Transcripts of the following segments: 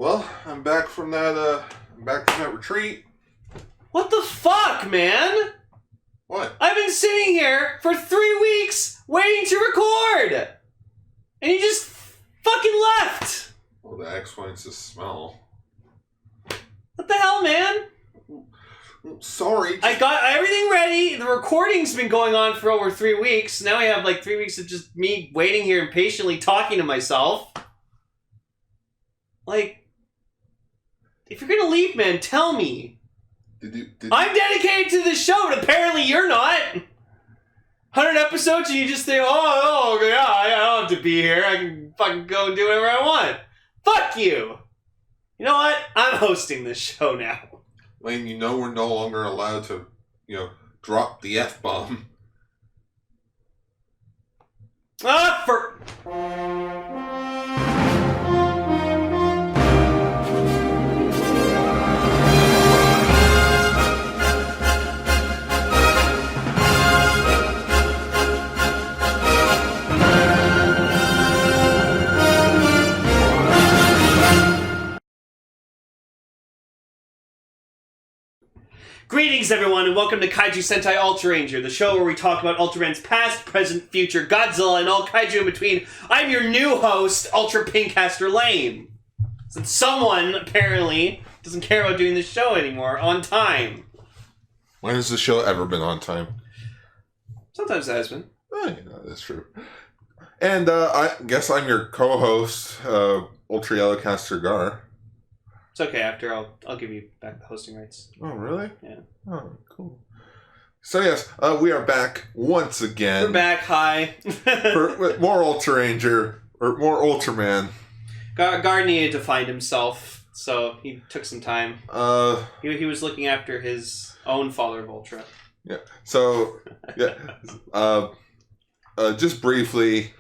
Well, I'm back from that retreat. What the fuck, man? What? I've been sitting here for 3 weeks waiting to record! And you just fucking left! Well, the X-Wings just smell. What the hell, man? Sorry. I got everything ready. The recording's been going on for over 3 weeks. Now I have like 3 weeks of just me waiting here impatiently talking to myself. Like, if you're gonna leave, man, tell me. I'm dedicated to this show, but apparently you're not. 100 episodes and you just think, oh yeah, I don't have to be here. I can fucking go and do whatever I want. Fuck you. You know what? I'm hosting this show now. Lane, you know we're no longer allowed to, drop the F-bomb. Greetings, everyone, and welcome to Kaiju Sentai Ultraranger, the show where we talk about Ultraman's past, present, future, Godzilla, and all kaiju in between. I'm your new host, Ultra Pinkcaster Lane. Since someone, apparently, doesn't care about doing this show anymore on time. When has the show ever been on time? Sometimes it has been. That's true. And I guess I'm your co-host, Ultraranger Gar. It's okay, after I'll give you back the hosting rights. Oh, really? Yeah. Oh, cool. So yes, we are back once again. We're back, hi. with more Ultraranger, or more Ultraman. Gar needed to find himself, so he took some time. He was looking after his own father of Ultra. Yeah, so, yeah. Just briefly,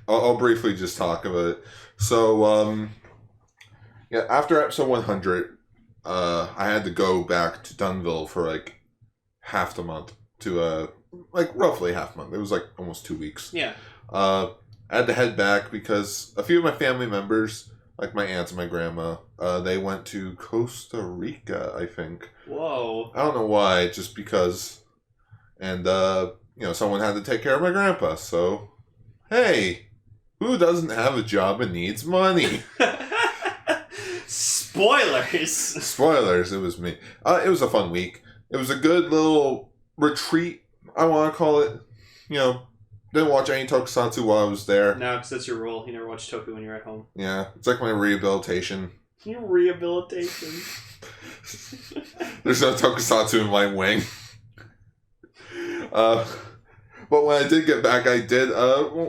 I'll briefly just talk about it. So, yeah, after episode 100, I had to go back to Dunville for like half the month to roughly half a month. It was like almost 2 weeks. Yeah. I had to head back because a few of my family members, like my aunts and my grandma, they went to Costa Rica, I think. Whoa. I don't know why, just because. And someone had to take care of my grandpa. So, hey, who doesn't have a job and needs money? Spoilers, it was me. It was a fun week. It was a good little retreat, I want to call it. Didn't watch any tokusatsu while I was there. No, because that's your rule. You never watch Toku when you're at home. Yeah, it's like my rehabilitation. Your rehabilitation. There's no tokusatsu in my wing. But when I did get back, I did,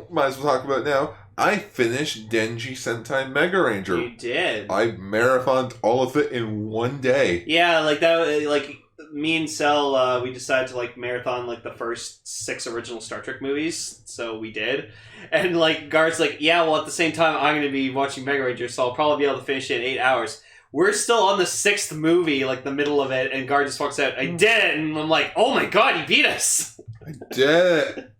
might as well talk about it now. I finished Denji Sentai Mega Ranger. You did. I marathoned all of it in one day. Yeah, like that. Like me and Cell, we decided to marathon the first 6 original Star Trek movies. So we did, and Gar's yeah. Well, at the same time, I'm going to be watching Mega Ranger, so I'll probably be able to finish it in 8 hours. We're still on the 6th movie, the middle of it, and Gar just walks out. I did it, and I'm like, oh my god, he beat us. I did it.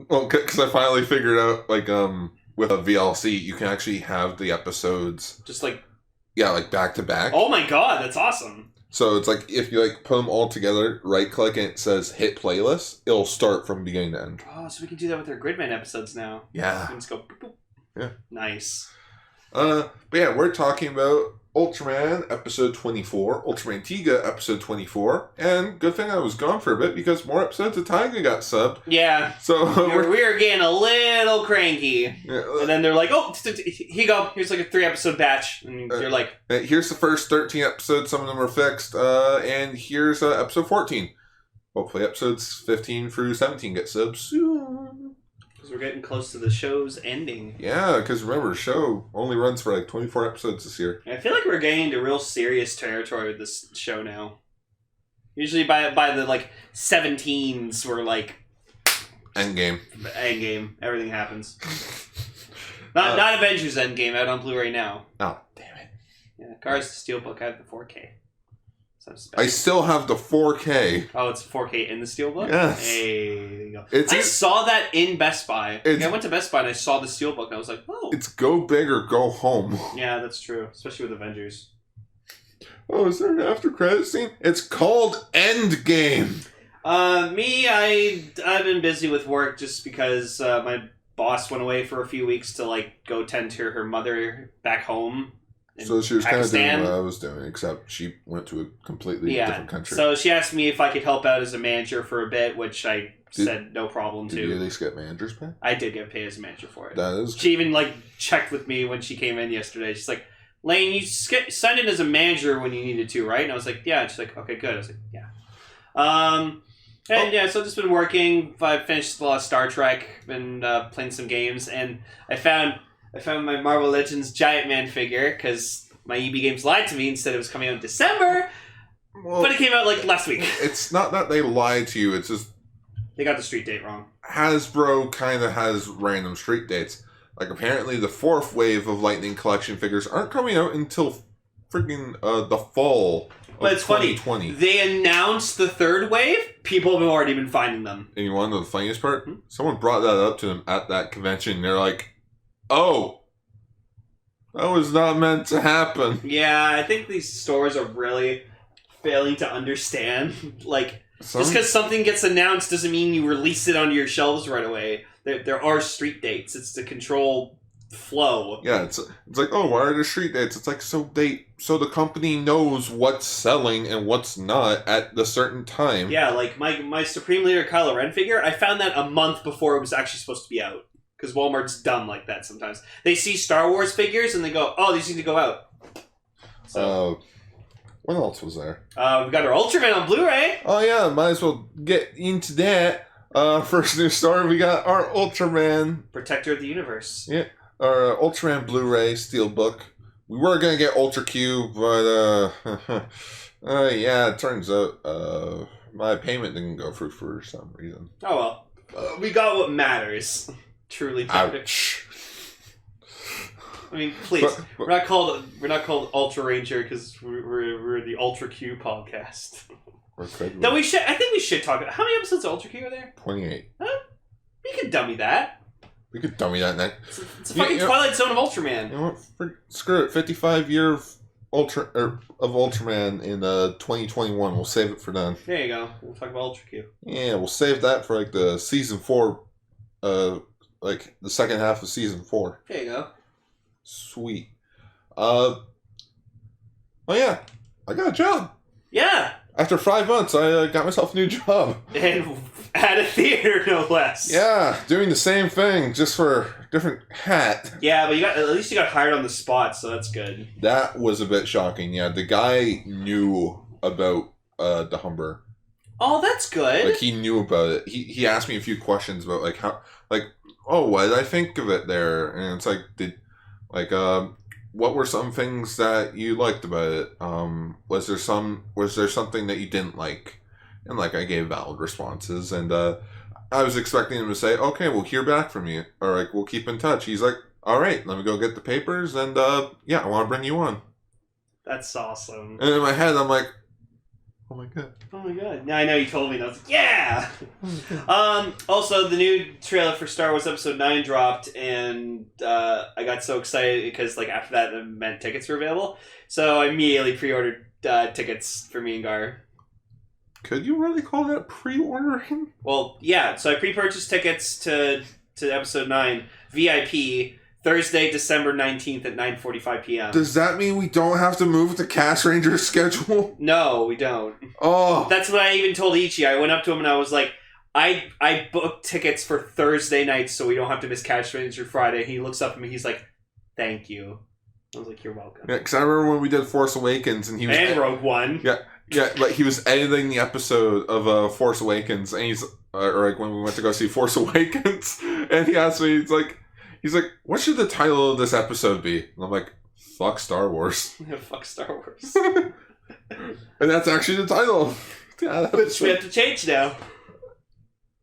Well, because I finally figured out, with a VLC, you can actually have the episodes... Just, back to back. Oh my god, that's awesome. So, it's if you, put them all together, right-click, and it says hit playlist, it'll start from beginning to end. Oh, so we can do that with our Gridman episodes now. Yeah. We can just go boop, boop. Yeah. Nice. But yeah, we're talking about Ultraman episode 24, Ultraman Tiga episode 24, and good thing I was gone for a bit because more episodes of Taiga got subbed. Yeah. So we were getting a little cranky. Yeah. And then they're like, oh, here you go. Here's a 3-episode batch. And you're like... Here's the first 13 episodes. Some of them are fixed. And here's episode 14. Hopefully episodes 15 through 17 get subbed soon. We're getting close to the show's ending. Yeah, because remember, the show only runs for 24 episodes this year. I feel like we're getting into real serious territory with this show now. Usually by the 17s, we're Endgame. Endgame. Everything happens. Not Avengers Endgame out on Blu-ray now. Oh, damn it. Yeah, Gar's Steelbook out of the 4K. I still have the 4K. Oh, it's 4K in the Steelbook? Yes. Hey, there you go. I saw that in Best Buy. I went to Best Buy and I saw the Steelbook and I was like, oh. It's go big or go home. Yeah, that's true. Especially with Avengers. Oh, is there an after credit scene? It's called Endgame. I've been busy with work just because my boss went away for a few weeks to like go tend to her mother back home. So she was kind of Pakistan. doing what I was doing, except she went to a completely different country. So she asked me if I could help out as a manager for a bit, which I said no problem to. Did you at least get manager's pay? I did get paid as a manager for it. That is. She even like checked with me when she came in yesterday. She's like, "Lane, you signed in as a manager when you needed to, right?" And I was like, "Yeah." And she's like, "Okay, good." I was like, "Yeah." And yeah, so I've just been working. I finished a lot of Star Trek. Been playing some games, and I found my Marvel Legends Giant Man figure because my EB Games lied to me and said it was coming out in December, but it came out like last week. It's not that they lied to you. It's just they got the street date wrong. Hasbro kind of has random street dates. Like apparently, the fourth wave of Lightning Collection figures aren't coming out until freaking the fall. But it's funny. They announced the third wave. People have already been finding them. And you want to know the funniest part? Someone brought that up to them at that convention. They're like, "Oh, that was not meant to happen." Yeah, I think these stores are really failing to understand. Like, just because something gets announced doesn't mean you release it onto your shelves right away. There are street dates. It's to control flow. Yeah, it's like, oh, why are there street dates? It's like so the company knows what's selling and what's not at the certain time. Yeah, like my Supreme Leader Kylo Ren figure, I found that a month before it was actually supposed to be out. Because Walmart's dumb like that sometimes. They see Star Wars figures and they go, "Oh, these need to go out." So, what else was there? We got our Ultraman on Blu-ray. Oh yeah, might as well get into that. First news story, we got our Ultraman Protector of the Universe. Yeah. Our Ultraman Blu-ray Steelbook. We were gonna get Ultra Q, but yeah, it turns out my payment didn't go through for some reason. Oh well, we got what matters. Truly matters. Ouch. I mean, please, we're not called Ultraranger because we're the Ultra Q podcast. I think we should talk about how many episodes of Ultra Q are there. 28. Huh? We could dummy that. We could dummy that next. It's a fucking Twilight Zone of Ultraman. You know what? Screw it. 55 year of Ultraman in 2021. We'll save it for then. There you go. We'll talk about Ultra Q. Yeah, we'll save that for like the season 4. Like the second half of season 4. There you go. Sweet. Oh yeah, I got a job. Yeah. After 5 months, I got myself a new job. And at a theater, no less. Yeah, doing the same thing, just for a different hat. Yeah, but at least you got hired on the spot, so that's good. That was a bit shocking. Yeah, the guy knew about the Humber. Oh, that's good. Like he knew about it. He asked me a few questions about like how, like, oh, what did I think of it there? And it's like, what were some things that you liked about it? Was there something that you didn't like? And like I gave valid responses, and I was expecting him to say, "Okay, we'll hear back from you, or like we'll keep in touch." He's like, "All right, let me go get the papers, and yeah, I want to bring you on." That's awesome. And in my head, I'm like, "Oh my god!" Oh my god! Now I know you told me, and I was like, "Yeah." Also, the new trailer for Star Wars Episode 9 dropped, and I got so excited because like after that, it meant tickets were available. So I immediately pre-ordered tickets for me and Gar. Could you really call that pre-ordering? Well, yeah. So I pre-purchased tickets to Episode 9 VIP Thursday, December 19th at 9:45 p.m. Does that mean we don't have to move the Castranger's schedule? No, we don't. Oh. That's what I even told Ichi. I went up to him and I was like, I booked tickets for Thursday nights so we don't have to miss Castranger Friday. He looks up at me. He's like, "Thank you." I was like, "You're welcome." Yeah, because I remember when we did Force Awakens and he was... And Rogue One. Yeah, like he was editing the episode of Force Awakens, and he's or like when we went to go see Force Awakens, and he asked me, he's like, "What should the title of this episode be?" And I'm like, "Fuck Star Wars." Yeah, fuck Star Wars. And that's actually the title. Yeah, which we have to change now.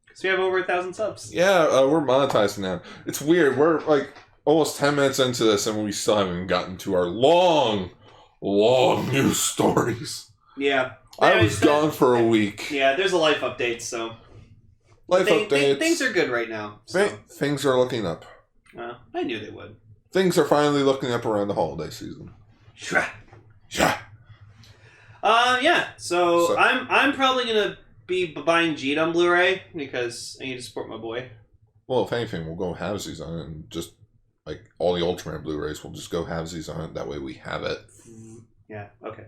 Because we have over 1,000 subs. Yeah, we're monetizing now. It's weird. We're like almost 10 minutes into this, and we still haven't gotten to our long news stories. Yeah. I was gone for a week. Yeah, there's a life update, so... Updates. Things are good right now. So. Things are looking up. I knew they would. things are finally looking up around the holiday season. Yeah. Yeah. So I'm probably gonna be buying Jeet on Blu-ray because I need to support my boy. Well, if anything, we'll go halvesies on it, and just like all the Ultraman Blu-rays, we'll just go halvesies on it. That way, we have it. Yeah. Okay.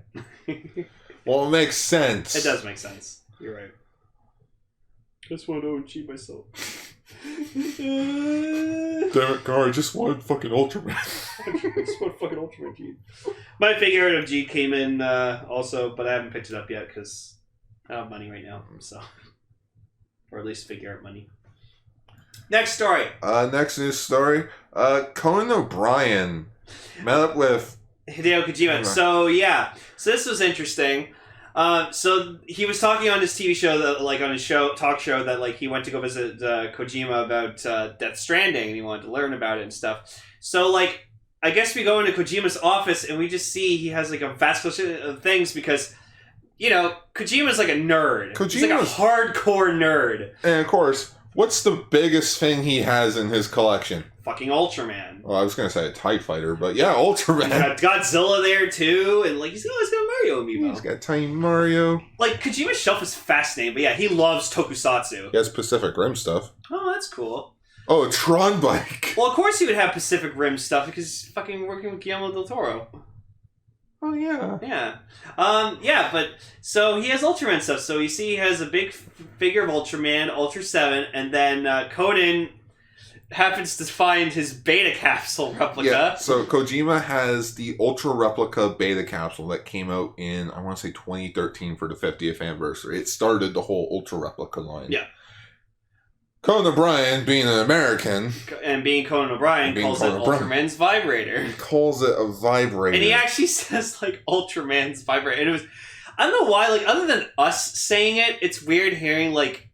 Well, it makes sense. It does make sense. You're right. I just want to cheat myself. Damn it, Gar! I just wanted fucking Ultraman. I just want fucking Ultraman Jeet. My figure art of Jeet came in also, but I haven't picked it up yet because I don't have money right now. So, or at least figure art money. Next story. Next news story. Conan O'Brien met up with Hideo Kojima. So yeah, so this was interesting. So he was talking on his TV show, that, like on his talk show, that like he went to go visit Kojima about Death Stranding, and he wanted to learn about it and stuff. So like, I guess we go into Kojima's office and we just see he has like a vast collection of things because, you know, Kojima's like a nerd. He's like a hardcore nerd. And of course, what's the biggest thing he has in his collection? Fucking Ultraman. Well, I was gonna say a TIE Fighter, but yeah, Ultraman. He's got Godzilla there too, and like he's got Mario amiibo. He's got Tiny Mario. Like Kojima's shelf is fascinating, but yeah, he loves tokusatsu. He has Pacific Rim stuff. Oh, that's cool. Oh, a Tron bike. Well, of course he would have Pacific Rim stuff because he's fucking working with Guillermo del Toro. Oh yeah. Yeah. Yeah, but so he has Ultraman stuff. So you see he has a big figure of Ultraman, Ultra 7, and then Conan happens to find his beta capsule replica. Yeah, so Kojima has the Ultra replica beta capsule that came out in, I want to say 2013 for the 50th anniversary. It started the whole Ultra replica line. Yeah. Conan O'Brien, being an American... And being Conan O'Brien, calls it Ultraman's vibrator. He calls it a vibrator. And he actually says, like, Ultraman's vibrator. And it was... I don't know why, like, other than us saying it, it's weird hearing, like,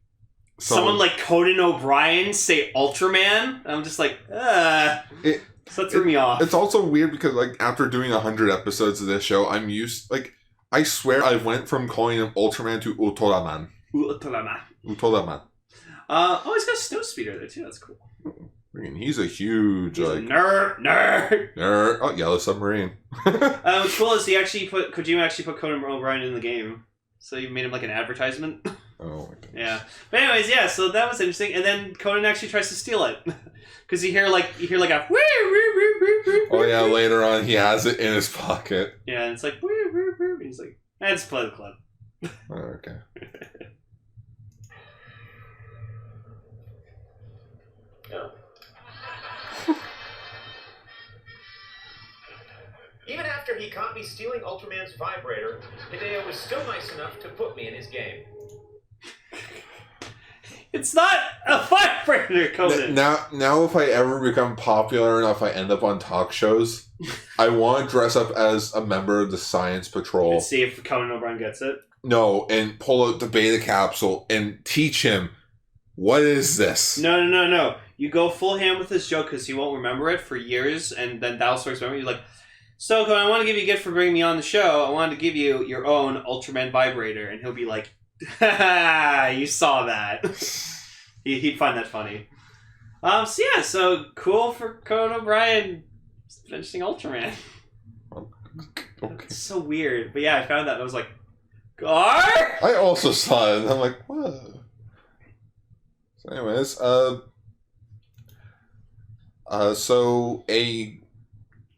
someone like Conan O'Brien say Ultraman. I'm just like, so that threw me off. It's also weird because, like, after doing 100 episodes of this show, I'm used... Like, I swear I went from calling him Ultraman to Ultraman. Ultraman. He's got a snow speeder there too. That's cool. He's a huge a nerd. Oh, Yellow Submarine. What's cool is Kojima actually put Conan O'Brien in the game, so he made him like an advertisement. Oh my goodness. Yeah. But anyways, yeah. So that was interesting, and then Conan actually tries to steal it because you hear like a. Oh yeah. Later on, he has it in his pocket. Yeah, and it's like. And he's like, let's play the club. Oh, okay. No. Even after he caught me stealing Ultraman's vibrator, Hideo was still nice enough to put me in his game. It's not a vibrator, Conan. Now, if I ever become popular enough, I end up on talk shows, I want to dress up as a member of the Science Patrol. And see if Conan O'Brien gets it. No, and pull out the beta capsule and teach him, what is this? No. You go full ham with this joke because he won't remember it for years, and then that'll start remembering. You're like, so Conan, I want to give you a gift for bringing me on the show. I wanted to give you your own Ultraman vibrator, and he'll be like, ha, you saw that. He'd find that funny. So cool for Conan O'Brien finishing Ultraman. Okay. It's so weird, but yeah, I found that and I was like, Gar? I also saw it, and I'm like, what? So anyways, so a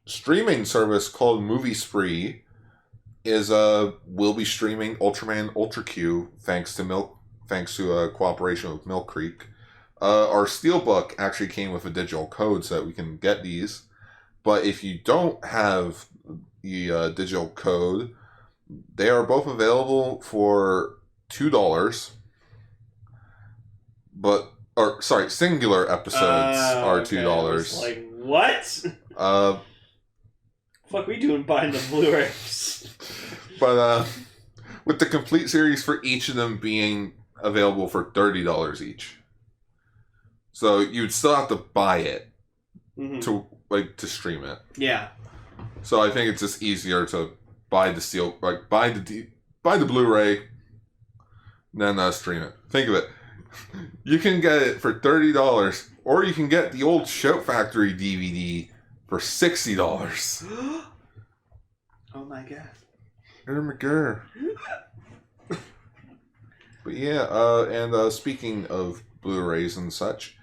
streaming service called Movie Spree will be streaming Ultraman Ultra Q thanks to a cooperation with Mill Creek. Our Steelbook actually came with a digital code so that we can get these, but if you don't have the digital code, they are both available for $2. Singular episodes are $2. Like, what? Fuck we doing buying the Blu-rays? But with the complete series for each of them being available for $30 each. So you'd still have to buy it to stream it. Yeah. So I think it's just easier to buy the buy the Blu-ray, then stream it. Think of it. You can get it for $30, or you can get the old Shout Factory DVD for $60. Oh my god. McGurr. But yeah, and speaking of Blu-rays and such,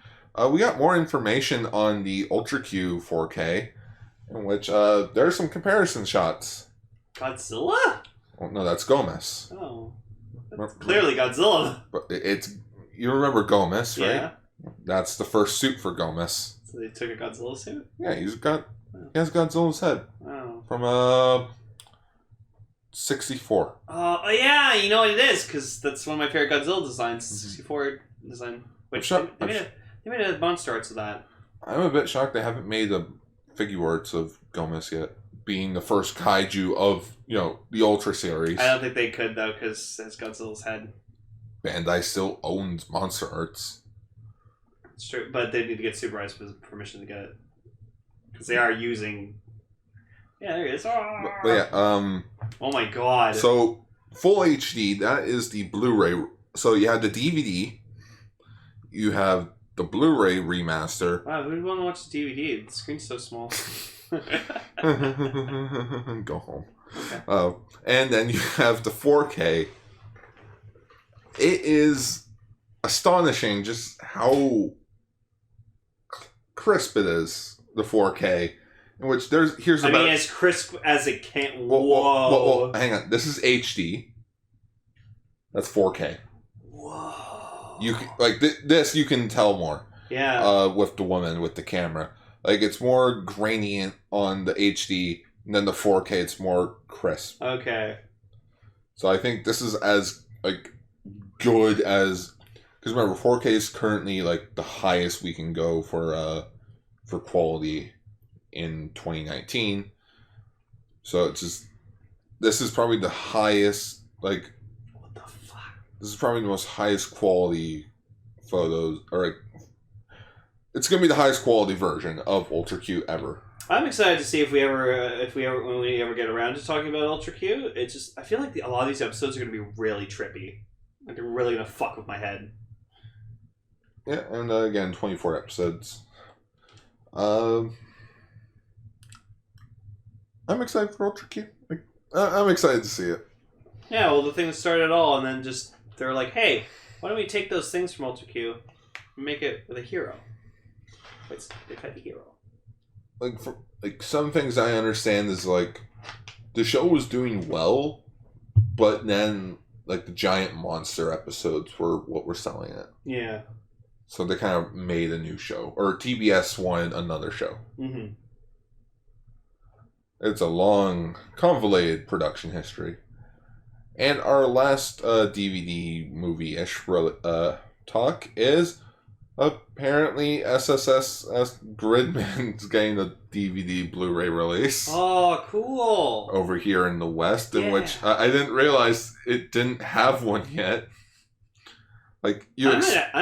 we got more information on the Ultra Q 4K, in which there are some comparison shots. Godzilla? Oh, no, that's Gomez. Oh. That's clearly Godzilla. But you remember Gomez, right? Yeah. That's the first suit for Gomez. So they took a Godzilla suit? Yeah, he has Godzilla's head. Oh. From 64. Oh yeah, you know what it is, because that's one of my favorite Godzilla designs, the 64 design. Which they made a monster arts of that. I'm a bit shocked they haven't made a figure arts of Gomez yet, being the first kaiju of, the Ultra series. I don't think they could, though, because it's Godzilla's head. Bandai still owns monster arts. It's true, but they need to get supervised permission to get it. Because they are using... Yeah, there it is. But yeah, oh my god. So, full HD, that is the Blu-ray. So you have the DVD, you have the Blu-ray remaster. Wow, who would want to watch the DVD? The screen's so small. Go home. Okay. And then you have the 4K. It is astonishing just how crisp it is, the 4K. In which here's I mean, as crisp as it can. Whoa. Whoa. Hang on. This is HD. That's 4K. Whoa. You can, this you can tell more. Yeah. With the woman with the camera, it's more grainy on the HD, and then the 4K it's more crisp. Okay. So I think this is as good as, because remember 4K is currently the highest we can go for quality in 2019. So it's just, this is probably the highest, what the fuck? This is probably the most highest quality photos, or it's gonna be the highest quality version of Ultra Q ever. I'm excited to see when we ever get around to talking about Ultra Q. It's just, I feel like a lot of these episodes are gonna be really trippy. They're really gonna fuck with my head. Yeah, and again, 24 episodes. I'm excited for Ultra Q. I'm excited to see it. Yeah, well, the thing that started it all, and then just, they were like, hey, why don't we take those things from Ultra Q and make it with a hero? They've had a hero. Some things I understand is, the show was doing well, but then, the giant monster episodes were what were selling it. Yeah. So they kind of made a new show. Or TBS wanted another show. Mm-hmm. It's a long, convoluted production history. And our last DVD movie-ish talk is apparently SSS Gridman's getting a DVD Blu-ray release. Oh, cool. Over here in the West, in which I didn't realize it didn't have one yet. I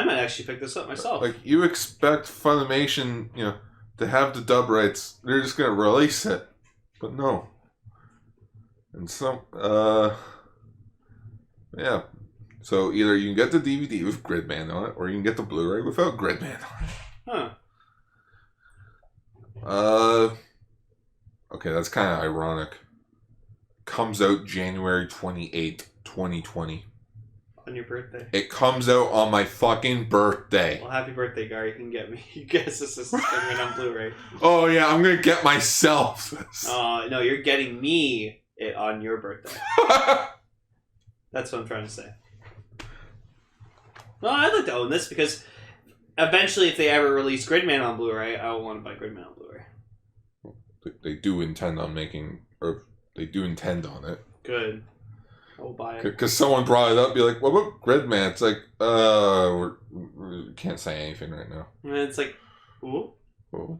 might actually pick this up myself. You expect Funimation, to have the dub rights. They're just going to release it. But no. And yeah. So either you can get the DVD with Gridman on it, or you can get the Blu-ray without Gridman on it. Huh. Okay, that's kind of ironic. Comes out January 28th, 2020. On your birthday. It comes out on my fucking birthday. Well, happy birthday, Gar. You can get me. You guess this is on Blu-ray. Oh, yeah, I'm going to get myself this. No, you're getting me it on your birthday. That's what I'm trying to say. No, I'd like to own this because eventually if they ever release Gridman on Blu-ray, I will want to buy Gridman on Blu-ray. They do intend on they do intend on it. Good. I will buy it. Because someone brought it up, be like, what about Gridman? It's we can't say anything right now. And it's ooh. Oh.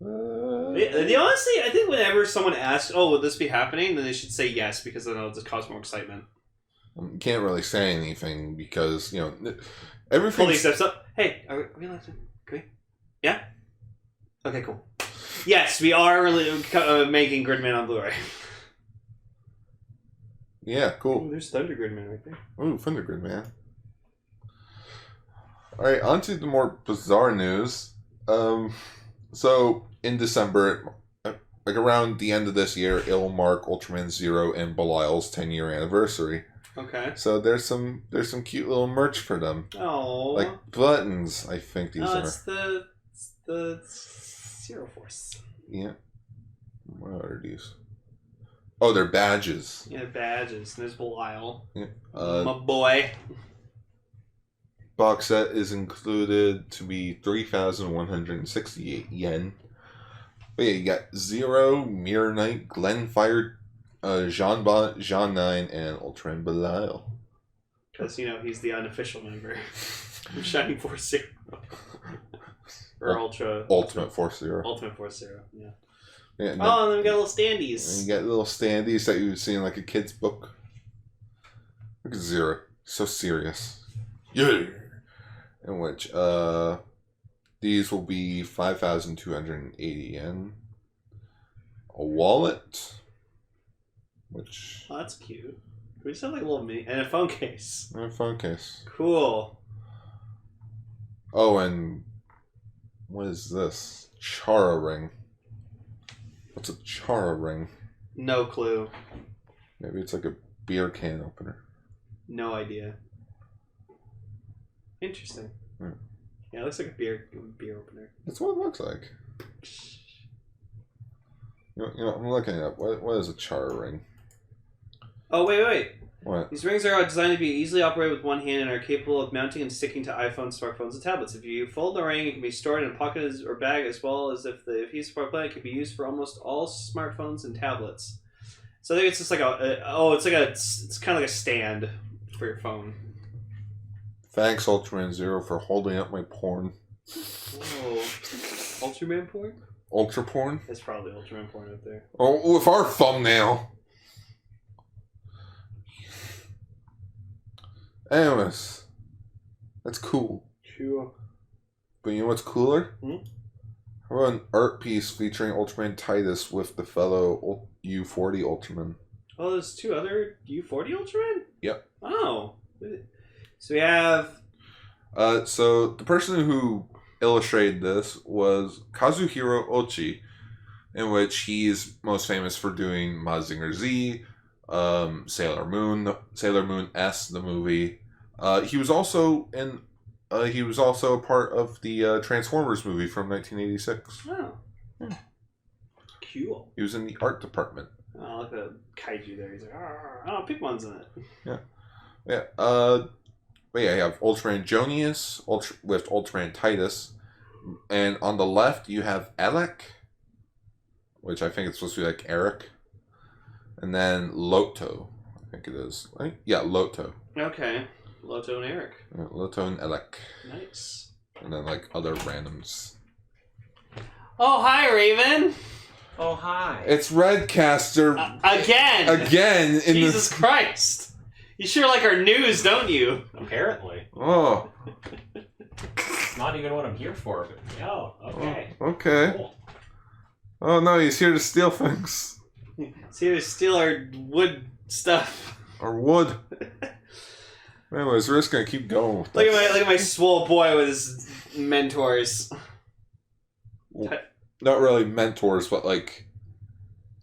Honestly, I think whenever someone asks, oh, will this be happening? Then they should say yes, because then it'll just cause more excitement. You can't really say anything because, everything... Fully steps up. Hey, are we allowed to... Can we? Yeah? Okay, cool. Yes, we are really making Gridman on Blu-ray. Yeah, cool. Ooh, there's Thunder Gridman right there. Ooh, Thunder Gridman. Alright, on to the more bizarre news. So, in December, like around the end of this year, it'll mark Ultraman Zero and Belial's 10-year anniversary. Okay. So there's some cute little merch for them. Oh. Like buttons, I think these are. It's the Zero Force. Yeah. What are these? Oh, they're badges. Yeah, badges. There's Belial. Yeah. My boy. Box set is included to be 3,168 yen. But yeah, you got Zero, Mirror Knight, Glenfire, Jeanbot, Jean 9, and Ultraman Belial. Because, he's the unofficial member of Shining Force Zero. Or Ultimate Force Zero. Ultimate Force Zero, yeah. Yeah, and then we got little standees. And you got little standees that you would see in like a kid's book. Look at Zero. So serious. Yeah. In which, these will be 5,280 yen. A wallet. Which... Oh, that's cute. We just have like a little mini... And a phone case. And a phone case. Cool. Oh, and... What is this? Chara ring. What's a Chara ring? No clue. Maybe it's like a beer can opener. No idea. Interesting. Hmm. Yeah, it looks like a beer opener. That's what it looks like. I'm looking it up. What is a Chara ring? Oh, wait. What? These rings are designed to be easily operated with one hand and are capable of mounting and sticking to iPhones, smartphones, and tablets. If you fold the ring, it can be stored in a pocket or bag, as well as if the piece of plate can be used for almost all smartphones and tablets. So I think it's just like it's kind of like a stand for your phone. Thanks, Ultraman Zero, for holding up my porn. Oh, Ultraman porn? Ultra porn? It's probably Ultraman porn up there. Oh, with our thumbnail. Anyways, that's cool. Sure. But you know what's cooler? Hmm? How about an art piece featuring Ultraman Titus with the fellow U40 Ultraman? Oh, there's two other U40 Ultraman? Yep. Oh. So we have... So the person who illustrated this was Kazuhiro Ochi, in which he's most famous for doing Mazinger Z, Sailor Moon S, the movie. He was also a part of the Transformers movie from 1986. Oh. Yeah. Cool. He was in the art department. Oh, look at the Kaiju there. He's like, oh, Pikmon's in it. Yeah. But yeah, you have Ultraman Jonius with Ultraman Titus. And on the left, you have Elec, which I think it's supposed to be like Eric. And then Loto, I think it is. Right? Yeah, Loto. Okay. Loto and Eric. Yeah, Loto and Elec. Nice. And then like other randoms. Oh, hi, Raven. Oh, hi. It's Redcaster. Again. Again. Jesus Christ. You sure like our news, don't you? Apparently. Oh. It's not even what I'm here for. But, oh, okay. Oh, okay. Cool. Oh no, he's here to steal things. He's here to steal our wood stuff. Or wood. Anyways, we're just gonna keep going with Look this. at my swole boy with his mentors. Well, not really mentors, but like...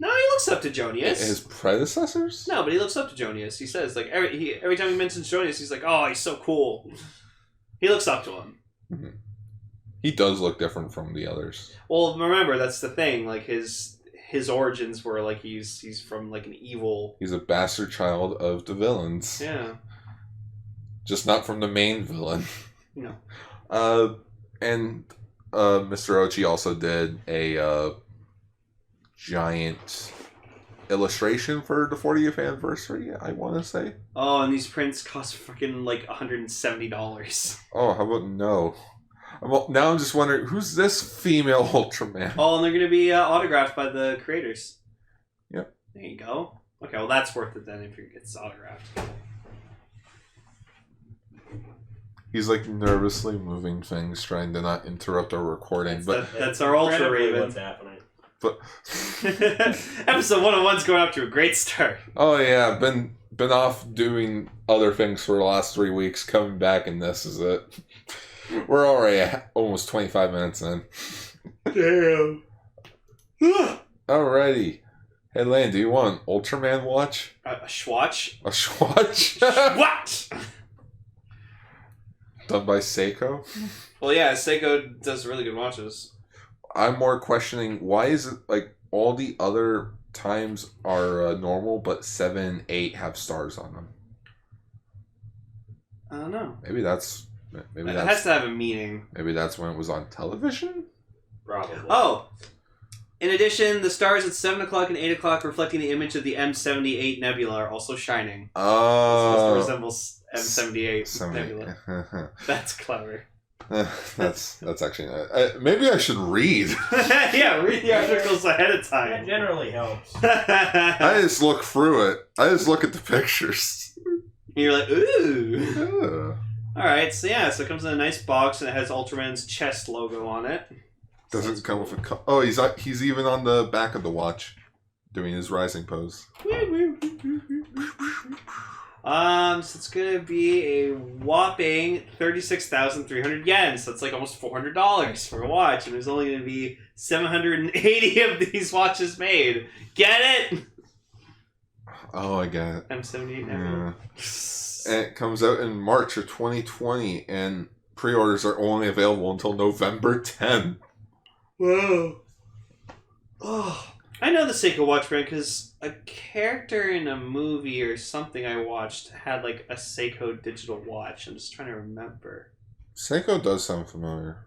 No, he looks up to Jonius. His predecessors? No, but he looks up to Jonius. He says, like, every time he mentions Jonius, he's like, oh, he's so cool. He looks up to him. Mm-hmm. He does look different from the others. Well, remember, that's the thing. Like, his origins were, like, he's from, like, an evil... He's a bastard child of the villains. Yeah. Just not from the main villain. No. And Mr. Ochi also did a giant illustration for the 40th anniversary, I want to say. Oh, and these prints cost freaking like $170. Oh, how about no? Well, now I'm just wondering, who's this female Ultraman? Oh, and they're going to be autographed by the creators. Yep. There you go. Okay, well that's worth it then if it's autographed. He's like nervously moving things, trying to not interrupt our recording. That's our Ultra Raven. What's happening? But episode 101's going off to a great start. Oh yeah, been off doing other things for the last 3 weeks. Coming back, and this is it. We're already almost 25 minutes in. Damn. Alrighty. Hey, Lane, do you want an Ultraman watch? A Swatch? A Swatch? What? Done by Seiko? Well, yeah, Seiko does really good watches. I'm more questioning, why is it like all the other times are normal, but 7, 8 have stars on them? I don't know. Maybe that's... It has to have a meaning. Maybe that's when it was on television? Probably. Oh! In addition, the stars at 7 o'clock and 8 o'clock reflecting the image of the M78 nebula are also shining. Oh. It resembles M78 nebula. That's clever. that's actually... maybe I should read. Yeah, read the articles ahead of That time. generally helps. I just look through it. I just look at the pictures. You're like, ooh. Yeah. Alright, so yeah, so it comes in a nice box and it has Ultraman's chest logo on it. Doesn't come with a... Oh, he's even on the back of the watch. Doing his rising pose. So it's gonna be a whopping 36,300 yen. So it's like almost $400 for a watch, and there's only gonna be 780 of these watches made. Get it? Oh, I get it. M78 Yeah. never. And it comes out in March of 2020, and pre-orders are only available until November 10. Whoa. Oh, I know the Seiko watch brand because a character in a movie or something I watched had like a Seiko digital watch. I'm just trying to remember. Seiko does sound familiar.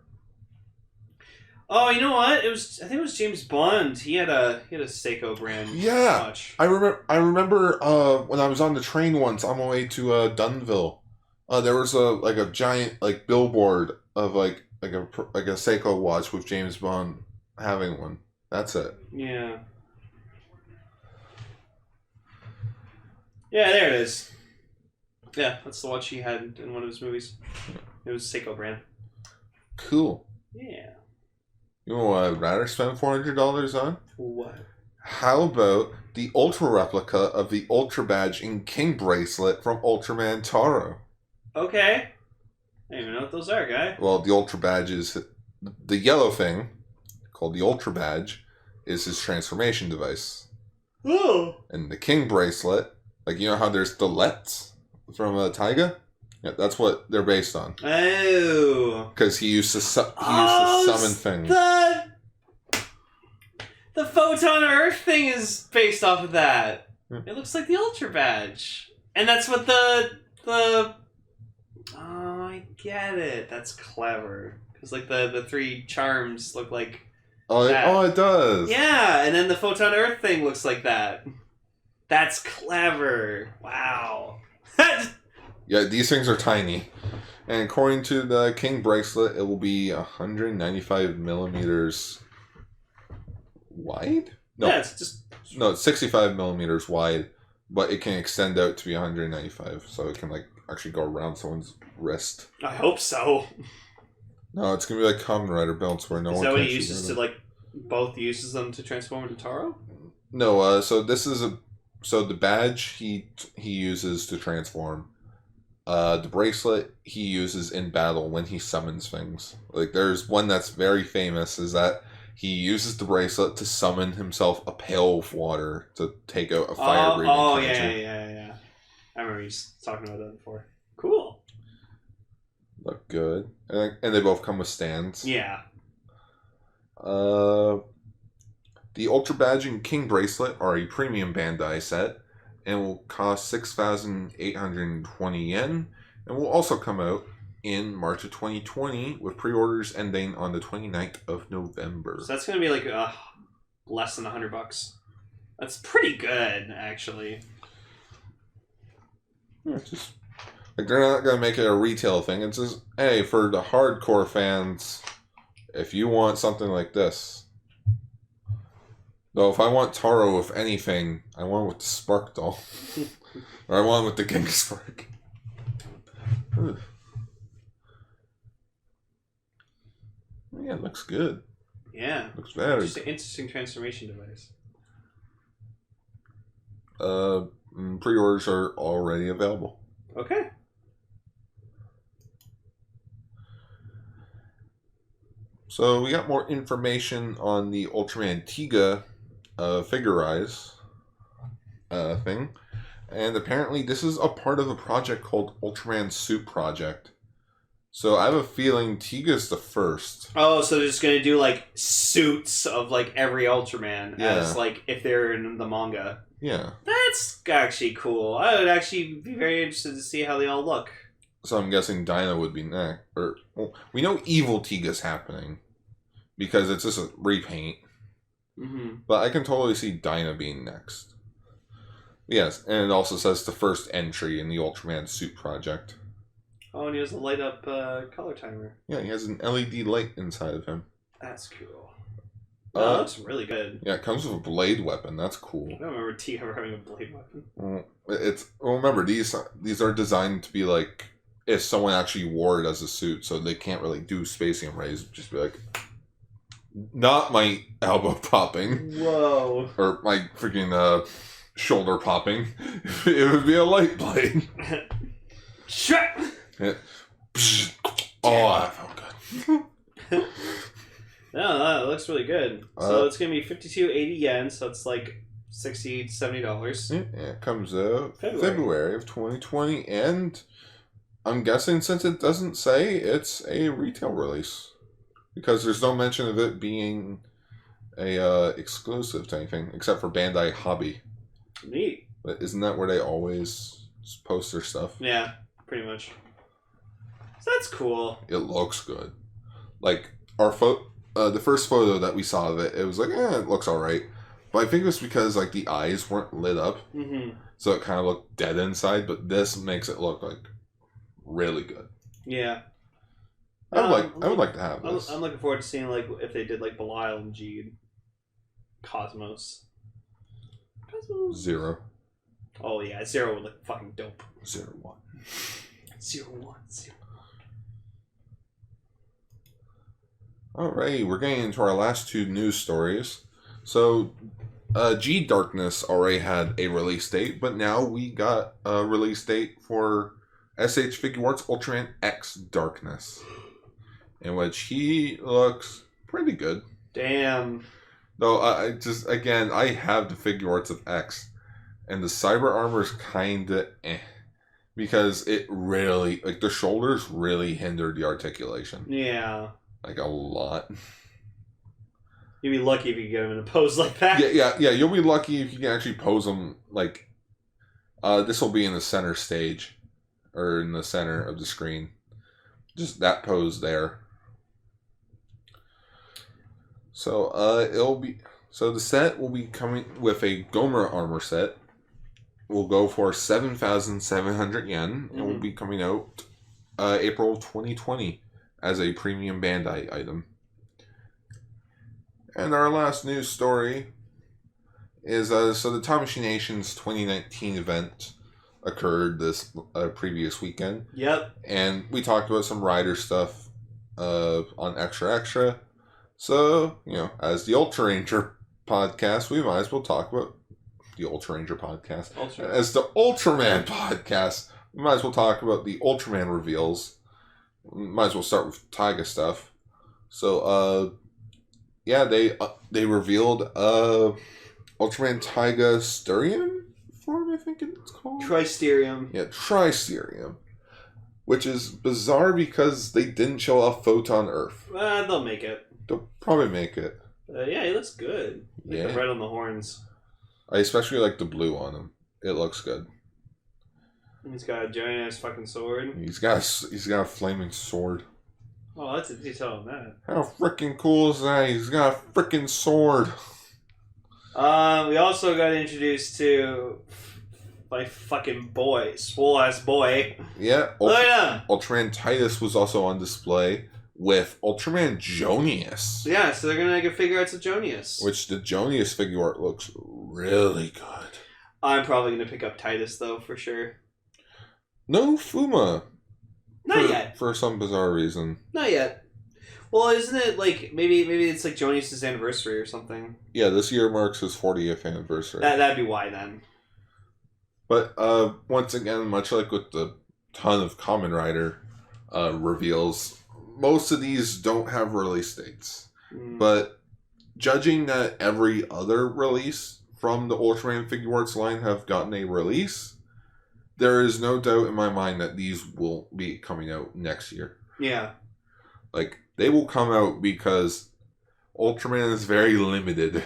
Oh, you know what? I think it was James Bond. He had a Seiko brand Yeah. watch. I remember when I was on the train once on my way to Dunville. There was a giant like billboard of like a Seiko watch with James Bond having one. That's it. Yeah. Yeah, there it is. Yeah, that's the watch he had in one of his movies. It was Seiko brand. Cool. Yeah. You know what I'd rather spend $400 on? What? How about the Ultra replica of the Ultra Badge and King bracelet from Ultraman Taro? Okay. I don't even know what those are, guy. Well, the Ultra Badge is the yellow thing called the Ultra Badge is his transformation device. Oh. And the King bracelet, like you know how there's the Lets from Taiga? Yeah, that's what they're based on. Oh. Because he used to summon things. The Photon Earth thing is based off of that. Hmm. It looks like the Ultra Badge. And that's what the Oh, I get it. That's clever. Because like the three charms look like that. It does. Yeah, and then the Photon Earth thing looks like that. That's clever. Wow. Yeah, these things are tiny. And according to the King bracelet, it will be 195 millimeters wide? No, Yeah, it's just... no, it's 65 millimeters wide, but it can extend out to be 195, so it can like actually go around someone's wrist. I hope so. No, it's gonna be like Kamen Rider belts where no Is one that what can he see uses them. to like both uses them to transform into Taro? No, so this is so the badge he uses to transform. The bracelet he uses in battle when he summons things. Like there's one that's very famous is that he uses the bracelet to summon himself a pail of water to take out a fire-breathing Kaiju. Yeah. I remember you talking about that before. Cool. Look good. And they both come with stands. Yeah. The Ultra Badge and King Bracelet are a premium Bandai set and will cost 6,820 yen and will also come out in March of 2020 with pre-orders ending on the 29th of November. So that's going to be like less than $100. That's pretty good, actually. Yeah, it's just like they're not gonna make it a retail thing. It's just hey, for the hardcore fans, if you want something like this. Though if I want Taro with anything, I want it with the Spark doll. Or I want it with the King Spark. Yeah, it looks good. Yeah. Looks very Just an interesting transformation device. Pre-orders are already available. Okay. So we got more information on the Ultraman Tiga Figurize thing. And apparently this is a part of a project called Ultraman Suit Project. So I have a feeling Tiga's the first. Oh, so they're just gonna do like suits of like every Ultraman as like if they're in the manga. Yeah. That's actually cool. I would actually be very interested to see how they all look. So I'm guessing Dinah would be next. Or well, we know Evil Tiga's happening because it's just a repaint. Mm-hmm. But I can totally see Dinah being next. Yes, and it also says the first entry in the Ultraman Suit Project. Oh, and he has a light up color timer. Yeah, he has an LED light inside of him. That's cool. No, it looks really good. Yeah, it comes with a blade weapon. That's cool. I don't remember Tiga ever having a blade weapon. Well, remember these are designed to be like if someone actually wore it as a suit, so they can't really do spacing rays. Just be like, not my elbow popping. Whoa. Or my freaking shoulder popping. It would be a light blade. Shut. Yeah. Oh, that felt good. No, that looks really good. So it's gonna be 52.80 yen. So it's like $60 to $70. Yeah, it comes out February of 2020, and I'm guessing since it doesn't say, it's a retail release because there's no mention of it being a exclusive to anything except for Bandai Hobby. Neat. But isn't that where they always post their stuff? Yeah, pretty much. So that's cool. It looks good. Like the first photo that we saw of it, it was like, it looks alright. But I think it was because like the eyes weren't lit up, so it kind of looked dead inside. But this makes it look like really good. Yeah, I would like to have this. I'm looking forward to seeing like if they did like Belial and Jeed, Cosmos. 0. Oh yeah, 0 would look fucking dope. 0, 1. 0, 1, 0. Alright, we're getting into our last two news stories. So, G Darkness already had a release date, but now we got a release date for SH Figuarts Ultraman X Darkness, in which he looks pretty good. Damn. Though, I have the Figuarts of X, and the cyber armor is kinda because it really, like, the shoulders really hindered the articulation. Yeah. Like, a lot. You'd be lucky if you could get him in a pose like that. Yeah, you'll be lucky if you can actually pose him, like, this will be in the center stage, or in the center of the screen. Just that pose there. So, the set will be coming with a Gomer armor set. Will go for 7,700 yen, and will be coming out April 2020 as a premium Bandai item. And our last news story is so the Tamashii Nations 2019 event occurred this previous weekend. Yep. And we talked about some rider stuff on Extra Extra. So, as the Ultraranger podcast, we might as well talk about the Ultraranger podcast. As the Ultraman podcast, we might as well talk about the Ultraman reveals. Might as well start with Taiga stuff. So, they revealed Ultraman Taiga Sturium form, I think it's called? Tristerium. Yeah, Tristerium. Which is bizarre because they didn't show off Photon Earth. They'll make it. They'll probably make it. Yeah, he looks good. Like the red on the horns. I especially like the blue on him. It looks good. And he's got a giant ass fucking sword. He's got a flaming sword. Oh, that's a detail on that. How freaking cool is that? He's got a freaking sword. We also got introduced to my fucking boy, swole ass boy. Yeah. Look at him. Ultraman Titus was also on display with Ultraman Jonius. Yeah, so they're gonna get Figuarts of Jonius. Which the Jonius figure art looks really good. I'm probably gonna pick up Titus though, for sure. No Fuma. Not yet. For some bizarre reason. Not yet. Well, isn't it like maybe it's like Jonius' anniversary or something? Yeah, this year marks his 40th anniversary. That'd be why then. But once again, much like with the ton of Kamen Rider reveals, most of these don't have release dates. But judging that every other release from the Ultraman Figuarts line have gotten a release, there is no doubt in my mind that these will be coming out next year. Yeah. Like, they will come out because Ultraman is very limited.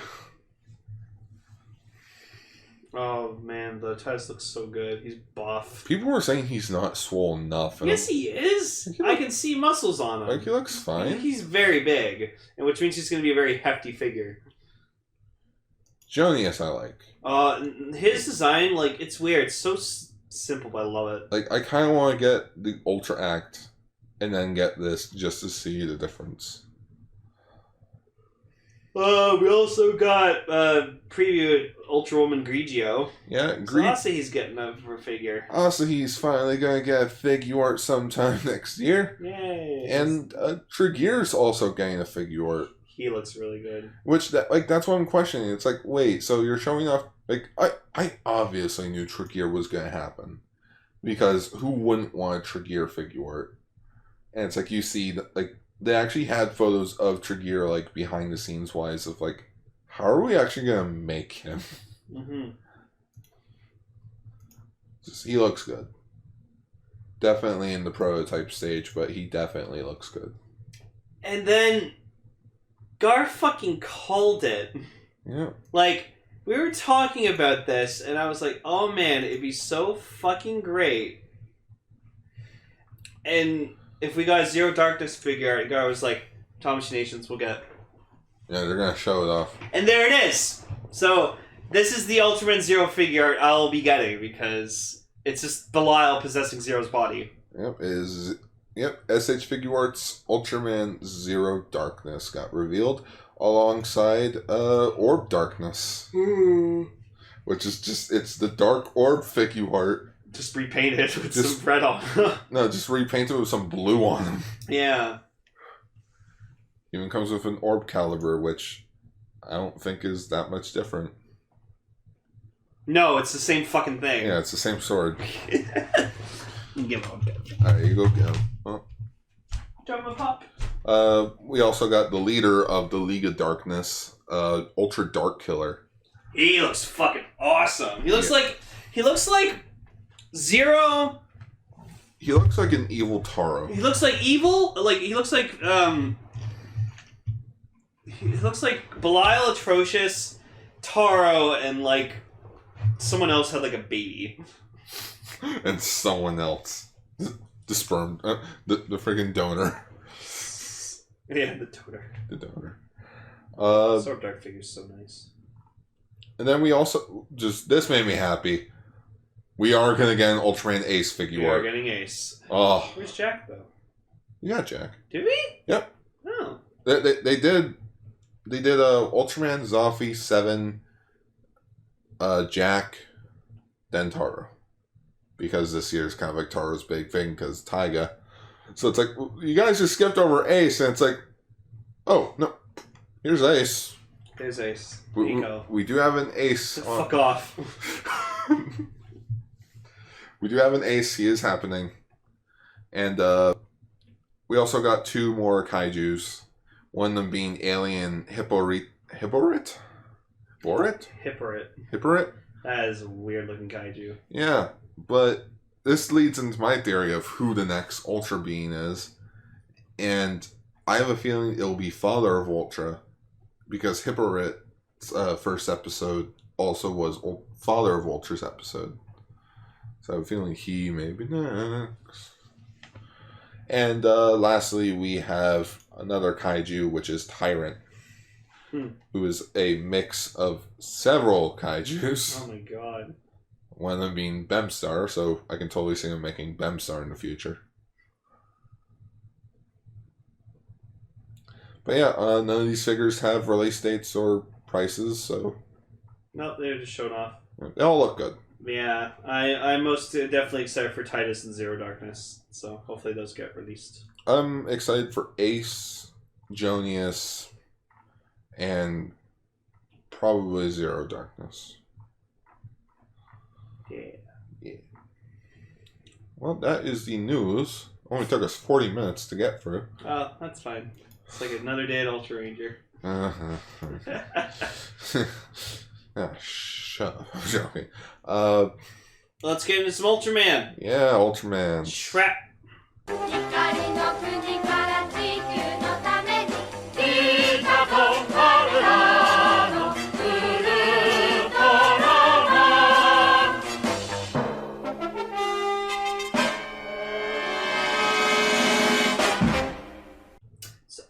Oh man, the Titus looks so good. He's buff. People were saying he's not swole enough. Yes, he is. I can see muscles on him. Like, he looks fine. He's very big, and which means he's going to be a very hefty figure. Jonius, I like. His design, like, it's weird. It's so simple, but I love it. Like, I kind of want to get the Ultra Act and then get this just to see the difference. We also got previewed Ultrawoman Grigio. Yeah, So I'll say he's getting a figure. Also, he's finally going to get a Figuart sometime next year. Yay! And Triggear's also getting a Figuart. He looks really good. Which, that's what I'm questioning. It's like, wait, so you're showing off... Like, I obviously knew Triggear was going to happen. Because who wouldn't want a Triggear Figuart? And it's like, you see, like, they actually had photos of Triggear, like, behind the scenes wise of, like, how are we actually going to make him? Mm-hmm. He looks good. Definitely in the prototype stage, but he definitely looks good. And then Gar fucking called it. Yeah. Like, we were talking about this, and I was like, oh man, it'd be so fucking great. And if we got a Zero Darkness figure, and Gar was like, Tamashii Nations will get. Yeah, they're going to show it off. And there it is! So, this is the Ultraman Zero figure I'll be getting, because it's just Belial possessing Zero's body. Yep, SH Figuarts Ultraman Zero Darkness got revealed alongside Orb Darkness. Which is just, it's the Dark Orb Figuart. Just repainted with some red on. No, just repainted with some blue on him. Yeah. Even comes with an Orb Caliber, which I don't think is that much different. No, it's the same fucking thing. Yeah, it's the same sword. You give him Alright, you go get him. Oh. Drop him a pop. We also got the leader of the League of Darkness, Ultra Dark Killer. He looks fucking awesome. He looks like Zero. He looks like an evil Taro. He looks like evil. He looks like Belial Atrocious, Taro, and like someone else had like a baby. And someone else. The sperm. The freaking donor. Yeah, the donor. The donor. Sword Dark figure's so nice. And then we also, this made me happy. We are going to get an Ultraman Ace figure. We are getting Ace. Oh. Where's Jack, though? You got Jack. Did we? Yep. Oh. They did Ultraman, Zoffy, 7, Jack, then Taro. Because this year's kind of like Taro's big thing, because Taiga. So it's like, you guys just skipped over Ace, and it's like, oh, no, here's Ace. There's Ace. We do have an Ace. Fuck off. We do have an Ace. He is happening. And we also got 2 more Kaijus. One of them being Alien Hipporit? Hipporit? That is a weird looking Kaiju. Yeah, but this leads into my theory of who the next Ultra being is. And I have a feeling it'll be Father of Ultra. Because Hipporit's first episode also was Father of Ultra's episode. So I have a feeling he may be next. And lastly, we have another Kaiju, which is Tyrant. Who is a mix of several Kaijus. Oh my god. One of them being Bemstar, so I can totally see him making Bemstar in the future. But yeah, none of these figures have release dates or prices, so... No, they're just showing off. They all look good. Yeah, I'm most definitely excited for Titus and Zero Darkness, so hopefully those get released. I'm excited for Ace, Jonius, and probably Zero Darkness. Yeah. Well, that is the news. Only took us 40 minutes to get through. Oh, that's fine. It's like another day at Ultraranger. Shut up. I'm joking. Let's get into some Ultraman. Yeah, Ultraman. Trap.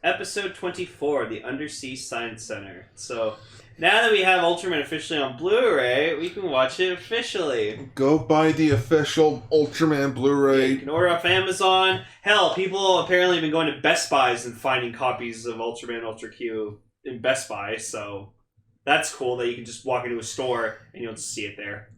Episode 24, the Undersea Science Center. So, now that we have Ultraman officially on Blu-ray, we can watch it officially. Go buy the official Ultraman Blu-ray. You can order off Amazon. Hell, people apparently have been going to Best Buys and finding copies of Ultraman Ultra Q in Best Buy, so that's cool that you can just walk into a store and you'll just see it there.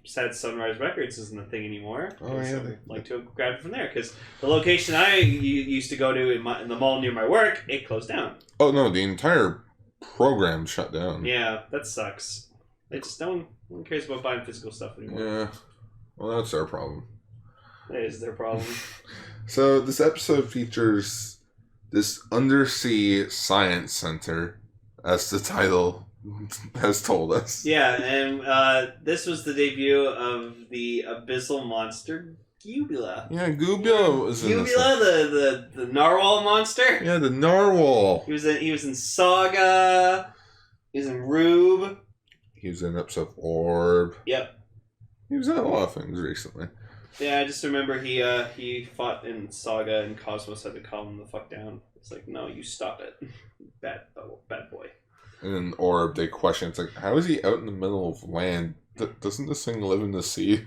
Besides, Sunrise Records isn't a thing anymore. Oh, yeah. So I'd like to grab it from there, because the location I used to go to in the mall near my work, it closed down. Oh, no, the entire program shut down. Yeah, that sucks. They just no one cares about buying physical stuff anymore. Yeah. Well, that's their problem. That is their problem. So, this episode features this undersea science center, as the title has told us. Yeah, and this was the debut of the abyssal monster Gubula. Yeah, Gubula was in this. Gubula, the narwhal monster. Yeah, the narwhal. He was in Saga. He was in Rube. He was in episode Orb. Yep. He was in a lot of things recently. Yeah, I just remember he fought in Saga and Cosmos had to calm him the fuck down. It's like, no, you stop it, bad boy. And in Orb, they question, it's like, how is he out in the middle of land? Doesn't this thing live in the sea?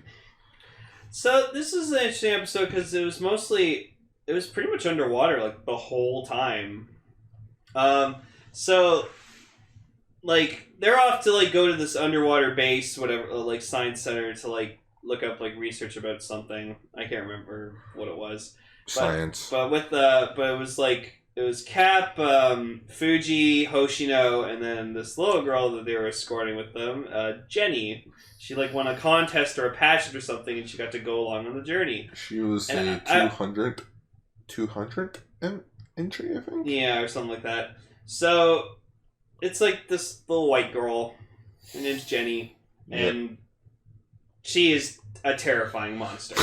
So this is an interesting episode because it was pretty much underwater like the whole time. So like they're off to like go to this underwater base, whatever, like science center to like look up like research about something. I can't remember what it was. Science. But it was Cap, Fuji, Hoshino, and then this little girl that they were escorting with them, Jenny. She like won a contest or a pageant or something, and she got to go along on the journey. She was the 200 entry, I think? Yeah, or something like that. So, it's like this little white girl. Her name's Jenny. And she is a terrifying monster.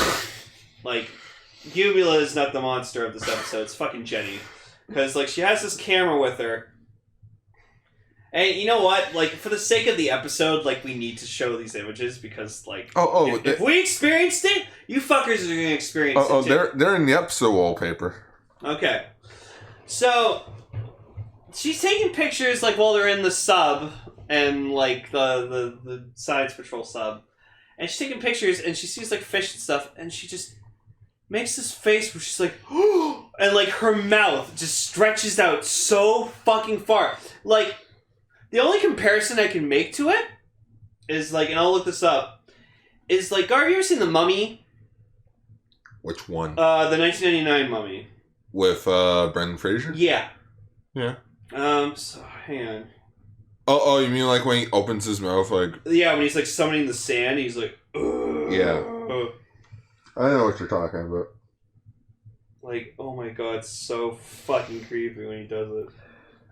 Like, Gubula is not the monster of this episode. It's fucking Jenny. Because, like, she has this camera with her. And you know what? Like, for the sake of the episode, like, we need to show these images because, like, if we experienced it, you fuckers are going to experience it too. They're in the episode wallpaper. Okay. So, she's taking pictures, like, while they're in the sub, and, like, the Science Patrol sub. And she's taking pictures, and she sees, like, fish and stuff, and she just makes this face where she's like, and, like, her mouth just stretches out so fucking far. Like, the only comparison I can make to it is, like, and I'll look this up, is, like, Gar, have you ever seen The Mummy? Which one? The 1999 Mummy. With Brendan Fraser? Yeah. Yeah. So, hang on. Oh, you mean like when he opens his mouth, like... Yeah, when he's, like, summoning the sand, he's like... Ugh. Yeah. I know what you're talking about. Like, oh my god, it's so fucking creepy when he does it.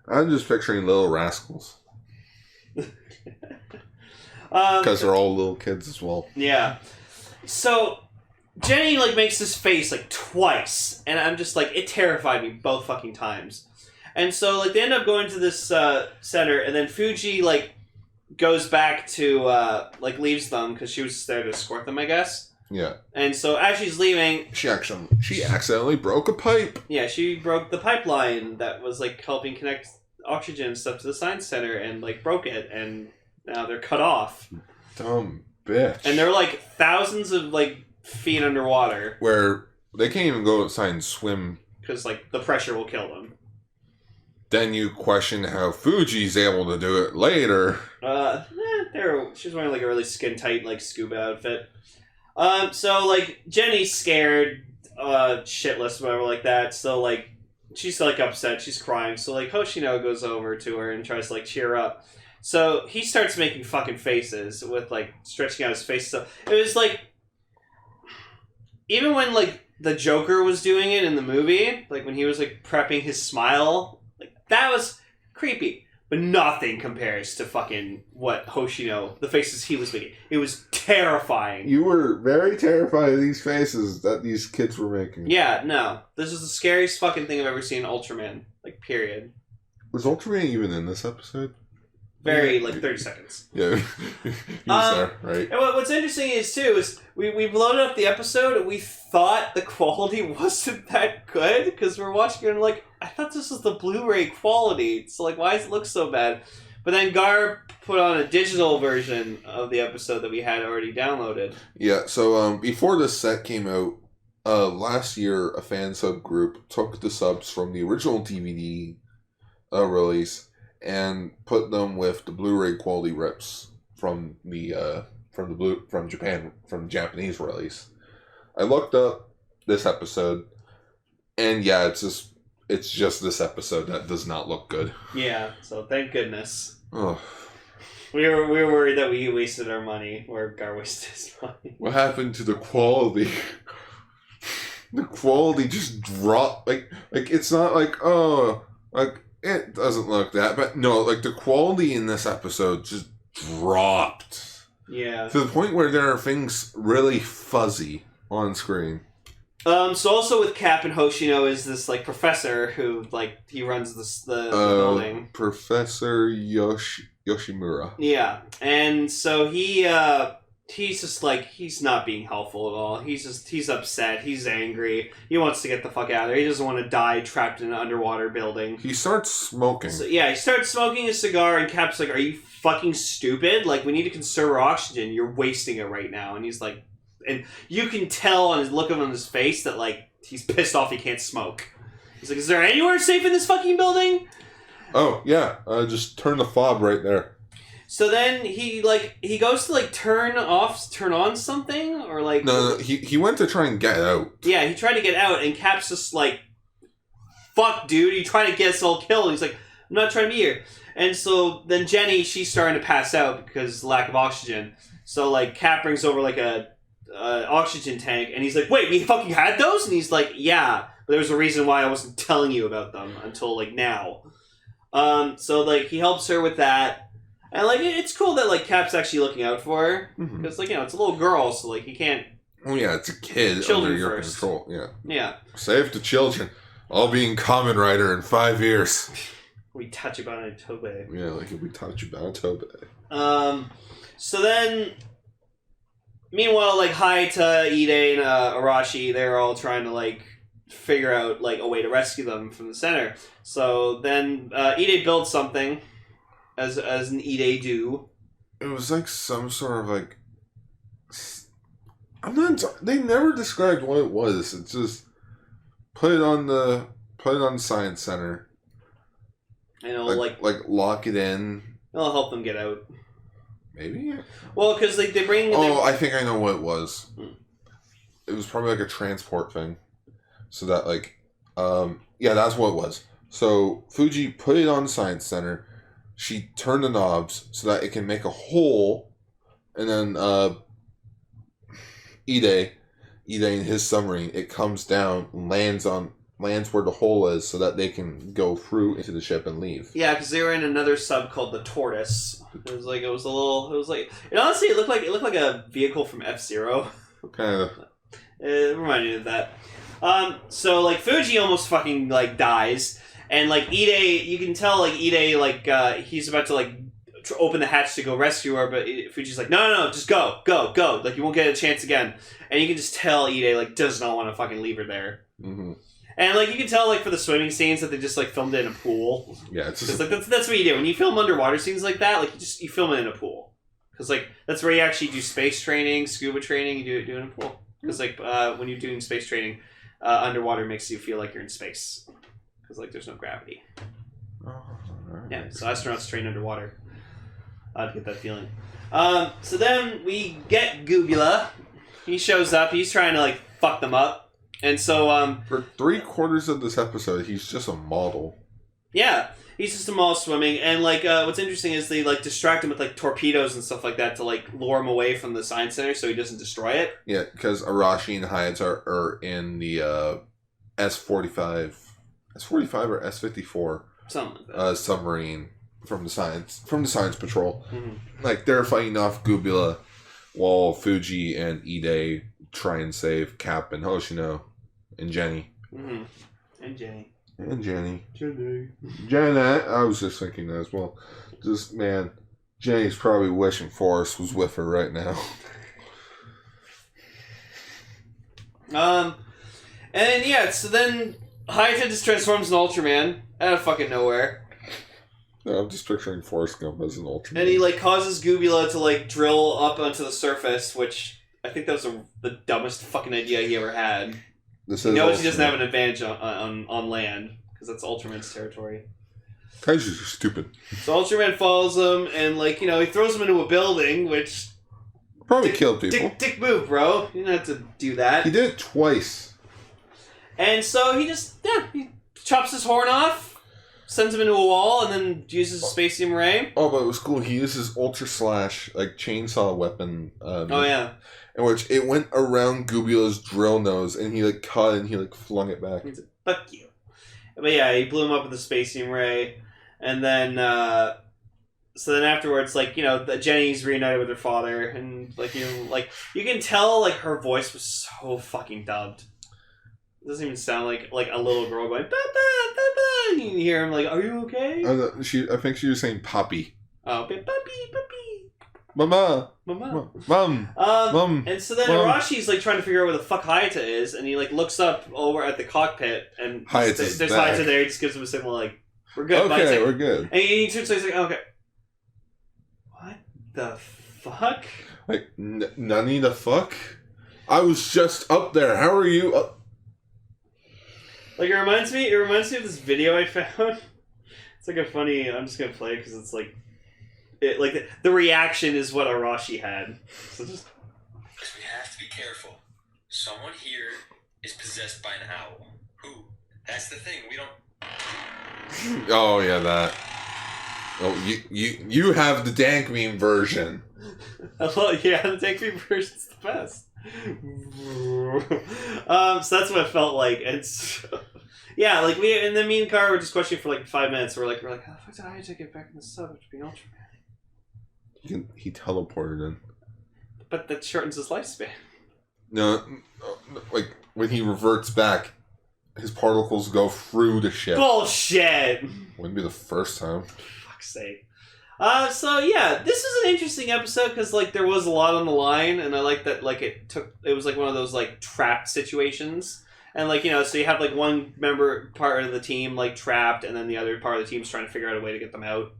I'm just picturing Little Rascals. Because they're all little kids as well. Yeah. So, Jenny, like, makes this face, like, twice. And I'm just, like, it terrified me both fucking times. And so, like, they end up going to this center, and then Fuji, like, goes back to, like, leaves them, because she was there to escort them, I guess. Yeah. And so, as she's leaving... She accidentally broke a pipe. Yeah, she broke the pipeline that was, like, helping connect oxygen and stuff to the science center, and, like, broke it, and now they're cut off. Dumb bitch. And they're, like, thousands of, like, feet underwater. Where they can't even go outside and swim. Because, like, the pressure will kill them. Then you question how Fuji's able to do it later. She's wearing, like, a really skin-tight, like, scuba outfit. So, like, Jenny's scared, shitless, whatever like that, so, like, she's, like, upset, she's crying, so, like, Hoshino goes over to her and tries to, like, cheer her up. So, he starts making fucking faces with, like, stretching out his face, so, it was, like, even when, like, the Joker was doing it in the movie, like when he was like prepping his smile, like that was creepy. But nothing compares to fucking what Hoshino, the faces he was making. It was terrifying. You were very terrified of these faces that these kids were making. Yeah, no. This is the scariest fucking thing I've ever seen in Ultraman. Like, period. Was Ultraman even in this episode? Very, like, 30 seconds. Yeah. He was there, right? And what's interesting is, too, is we've loaded up the episode and we thought the quality wasn't that good because we're watching it and like, I thought this was the Blu-ray quality. So, like, why does it look so bad? But then Gar put on a digital version of the episode that we had already downloaded. Yeah, so before this set came out, last year a fan sub group took the subs from the original DVD release and put them with the Blu-ray quality rips from the Japanese release. I looked up this episode, and yeah, it's just this episode that does not look good. Yeah, so thank goodness. Oh. We were worried that we wasted our money, or Gar wasted his money. What happened to the quality? The quality just dropped. Like it's not like, oh, like it doesn't look that, but no, like the quality in this episode just dropped. Yeah. To the point where there are things really fuzzy on screen. So also with Cap and Hoshino is this like professor who like he runs the building. Professor Yoshimura. Yeah, and so he's just like he's not being helpful at all. He's upset. He's angry. He wants to get the fuck out of there. He doesn't want to die trapped in an underwater building. He starts smoking. So, yeah, he starts smoking a cigar, and Cap's like, "Are you fucking stupid? Like we need to conserve our oxygen. You're wasting it right now." And he's like. And you can tell on his look on his face that, like, he's pissed off he can't smoke. He's like, is there anywhere safe in this fucking building? Oh, yeah. Just turn the fob right there. So then he goes to, like, turn on something? Or, like... No, he went to try and get out. Yeah, he tried to get out, and Cap's just like, fuck, dude, you trying to get us all killed. He's like, I'm not trying to be here. And so then Jenny, she's starting to pass out because lack of oxygen. So, like, Cap brings over, like, a... oxygen tank, and he's like, wait, we fucking had those? And he's like, yeah, but there was a reason why I wasn't telling you about them until, like, now. So, like, he helps her with that, and, like, it's cool that, like, Cap's actually looking out for her, because, like, you know, it's a little girl, so, like, he can't... Oh, yeah, it's a kid children under your first. control, yeah. Yeah. Save the children. I'll be in Kamen Rider in 5 years. We touch about it, Tobe. Yeah, like, if we touch about Tobe. So then... Meanwhile, like, Haita, Ide, and Arashi, they're all trying to, like, figure out, like, a way to rescue them from the center. So then Ide builds something, as an Ide do. It was like some sort of, like... They never described what it was. It's just... Put it on the Science Center. And it'll, like lock it in. It'll help them get out. Maybe? Well, because like, they bring... Oh, I think I know what it was. It was probably like a transport thing. So that like... yeah, that's what it was. So Fuji put it on Science Center. She turned the knobs so that it can make a hole. And then Ide in his submarine, it comes down, lands where the hole is so that they can go through into the ship and leave. Yeah, because they were in another sub called the Tortoise. It honestly, it looked like a vehicle from F-Zero. Kind of. It reminded me of that. So like Fuji almost fucking like dies, and like Ide, you can tell like Ide like he's about to like open the hatch to go rescue her, but Fuji's like, no, just go, like you won't get a chance again, and you can just tell Ide like does not want to fucking leave her there. Mm-hmm. And like you can tell like for the swimming scenes that they just like filmed it in a pool. Yeah, it's just like that's what you do when you film underwater scenes like that. Like you film it in a pool because like that's where you actually do space training, scuba training. You do it in a pool because like when you're doing space training, underwater makes you feel like you're in space because like there's no gravity. Yeah, so astronauts train underwater to get that feeling. So then we get Gubula. He shows up. He's trying to like fuck them up. And so, for 3/4 of this episode, he's just a model. Yeah. He's just them all swimming, and like what's interesting is they like distract him with like torpedoes and stuff like that to like lure him away from the science center so he doesn't destroy it. Yeah, because Arashi and Hayate are in the S-45 or S-54 something like that. Submarine from the science patrol. Mm-hmm. Like they're fighting off Gubula while Fuji and Ide try and save Cap and Hoshino and Jenny. Mm-hmm. And Jenny. Janet, I was just thinking that as well. Just, man, Jenny's probably wishing Forrest was with her right now. And yeah, so then Hayate just transforms into Ultraman out of fucking nowhere. No, I'm just picturing Forrest Gump as an Ultraman. And he, like, causes Gubula to, like, drill up onto the surface, which I think that was the dumbest fucking idea he ever had. He knows he doesn't have an advantage on land, because that's Ultraman's territory. Kaijus are stupid. So Ultraman follows him, and, like, you know, he throws him into a building, which... Probably killed people. Dick move, bro. You didn't have to do that. He did it twice. And so he just, he chops his horn off, sends him into a wall, and then uses a Spacium Ray. Oh, but it was cool. He uses Ultra Slash, like, chainsaw weapon. Oh, yeah. In which it went around Gubula's drill nose, and he, like, cut and he, like, flung it back. He said, fuck you. But yeah, he blew him up with a Spacium Ray, and then, so then afterwards, like, you know, Jenny's reunited with her father, and, like, you know, like, you can tell, like, her voice was so fucking dubbed. It doesn't even sound like a little girl going, ba ba ba ba, and you hear him like, are you okay? I think she was saying Poppy. Oh, puppy. Mama. Mama. Mom. Mom. And so then Mom. Arashi's like trying to figure out where the fuck Hayate is, and he like looks up over at the cockpit, and Hayate's there's back. Hayate there. He just gives him a signal like, "We're good." Okay, we're good. And he turns to him, he's like, "Okay, what the fuck?" Like, Nani the fuck? I was just up there. How are you? Like it reminds me of this video I found. It's like a funny. I'm just gonna play it because it's like. The reaction is what Arashi had. So just... Because we have to be careful. Someone here is possessed by an owl. Who? That's the thing. We don't... Oh, yeah, that. Oh, you have the dank meme version. Yeah, the dank meme version's the best. So that's what it felt like. It's... Yeah, like, me and Kara were just questioning for like 5 minutes. We're like, how the fuck did I get back in the sub to be Ultraman? He teleported in. But that shortens his lifespan. No, like, when he reverts back, his particles go through the ship. Bullshit! Wouldn't be the first time. For fuck's sake. So yeah, this is an interesting episode because like there was a lot on the line, and I like that like it was like one of those like trapped situations. And like, you know, so you have like one part of the team like trapped, and then the other part of the team's trying to figure out a way to get them out.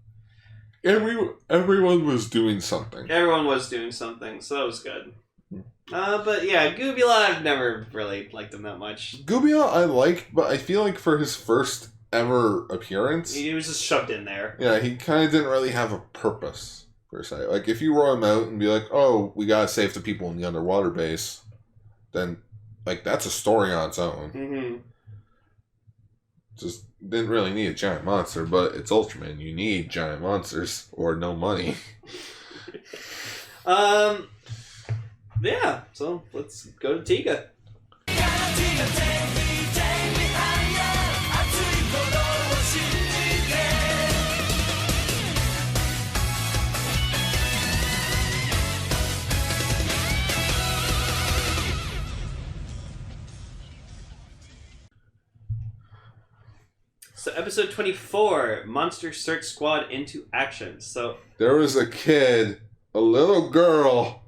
Everyone was doing something. Everyone was doing something, so that was good. But yeah, Gubula, I've never really liked him that much. Gubula I liked, but I feel like for his first ever appearance... He was just shoved in there. Yeah, he kind of didn't really have a purpose, per se. Like, if you roll him out and be like, oh, we gotta save the people in the underwater base, then, like, that's a story on its own. Mm-hmm. Just didn't really need a giant monster, but it's Ultraman. You need giant monsters or no money. Yeah, so let's go to Tiga. So episode 24, Monster Search Squad into action. So there was a kid, a little girl,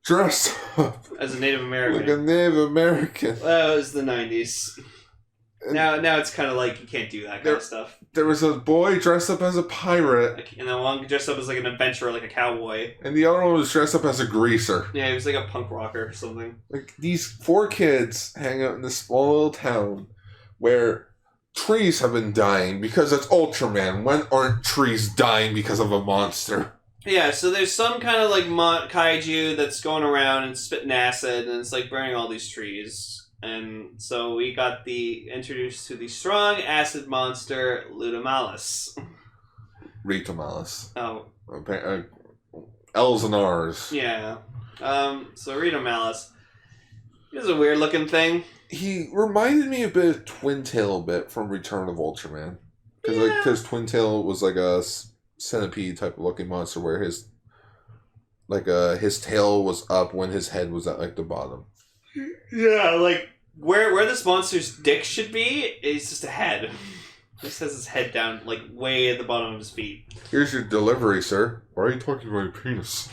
dressed up as a Native American. like a Native American. Well, it was the 90s. Now it's kind of like you can't do that kind of stuff. There was a boy dressed up as a pirate. And then one dressed up as like an adventurer, like a cowboy. And the other one was dressed up as a greaser. Yeah, he was like a punk rocker or something. Like, these 4 kids hang out in this small little town where trees have been dying because it's Ultraman. When aren't trees dying because of a monster? Yeah, so there's some kind of like kaiju that's going around and spitting acid, and it's like burning all these trees. And so we got introduced to the strong acid monster Ludamalis. Rita Malice. Oh. L's and R's. Yeah. So Ludamalis is a weird looking thing. He reminded me a bit of Twin Tail a bit from Return of Ultraman. Because Twin Tail was like a centipede type of looking monster where his tail was up when his head was at like the bottom. Yeah, like where this monster's dick should be is just a head. He just has his head down like way at the bottom of his feet. Here's your delivery, sir. Why are you talking about your penis?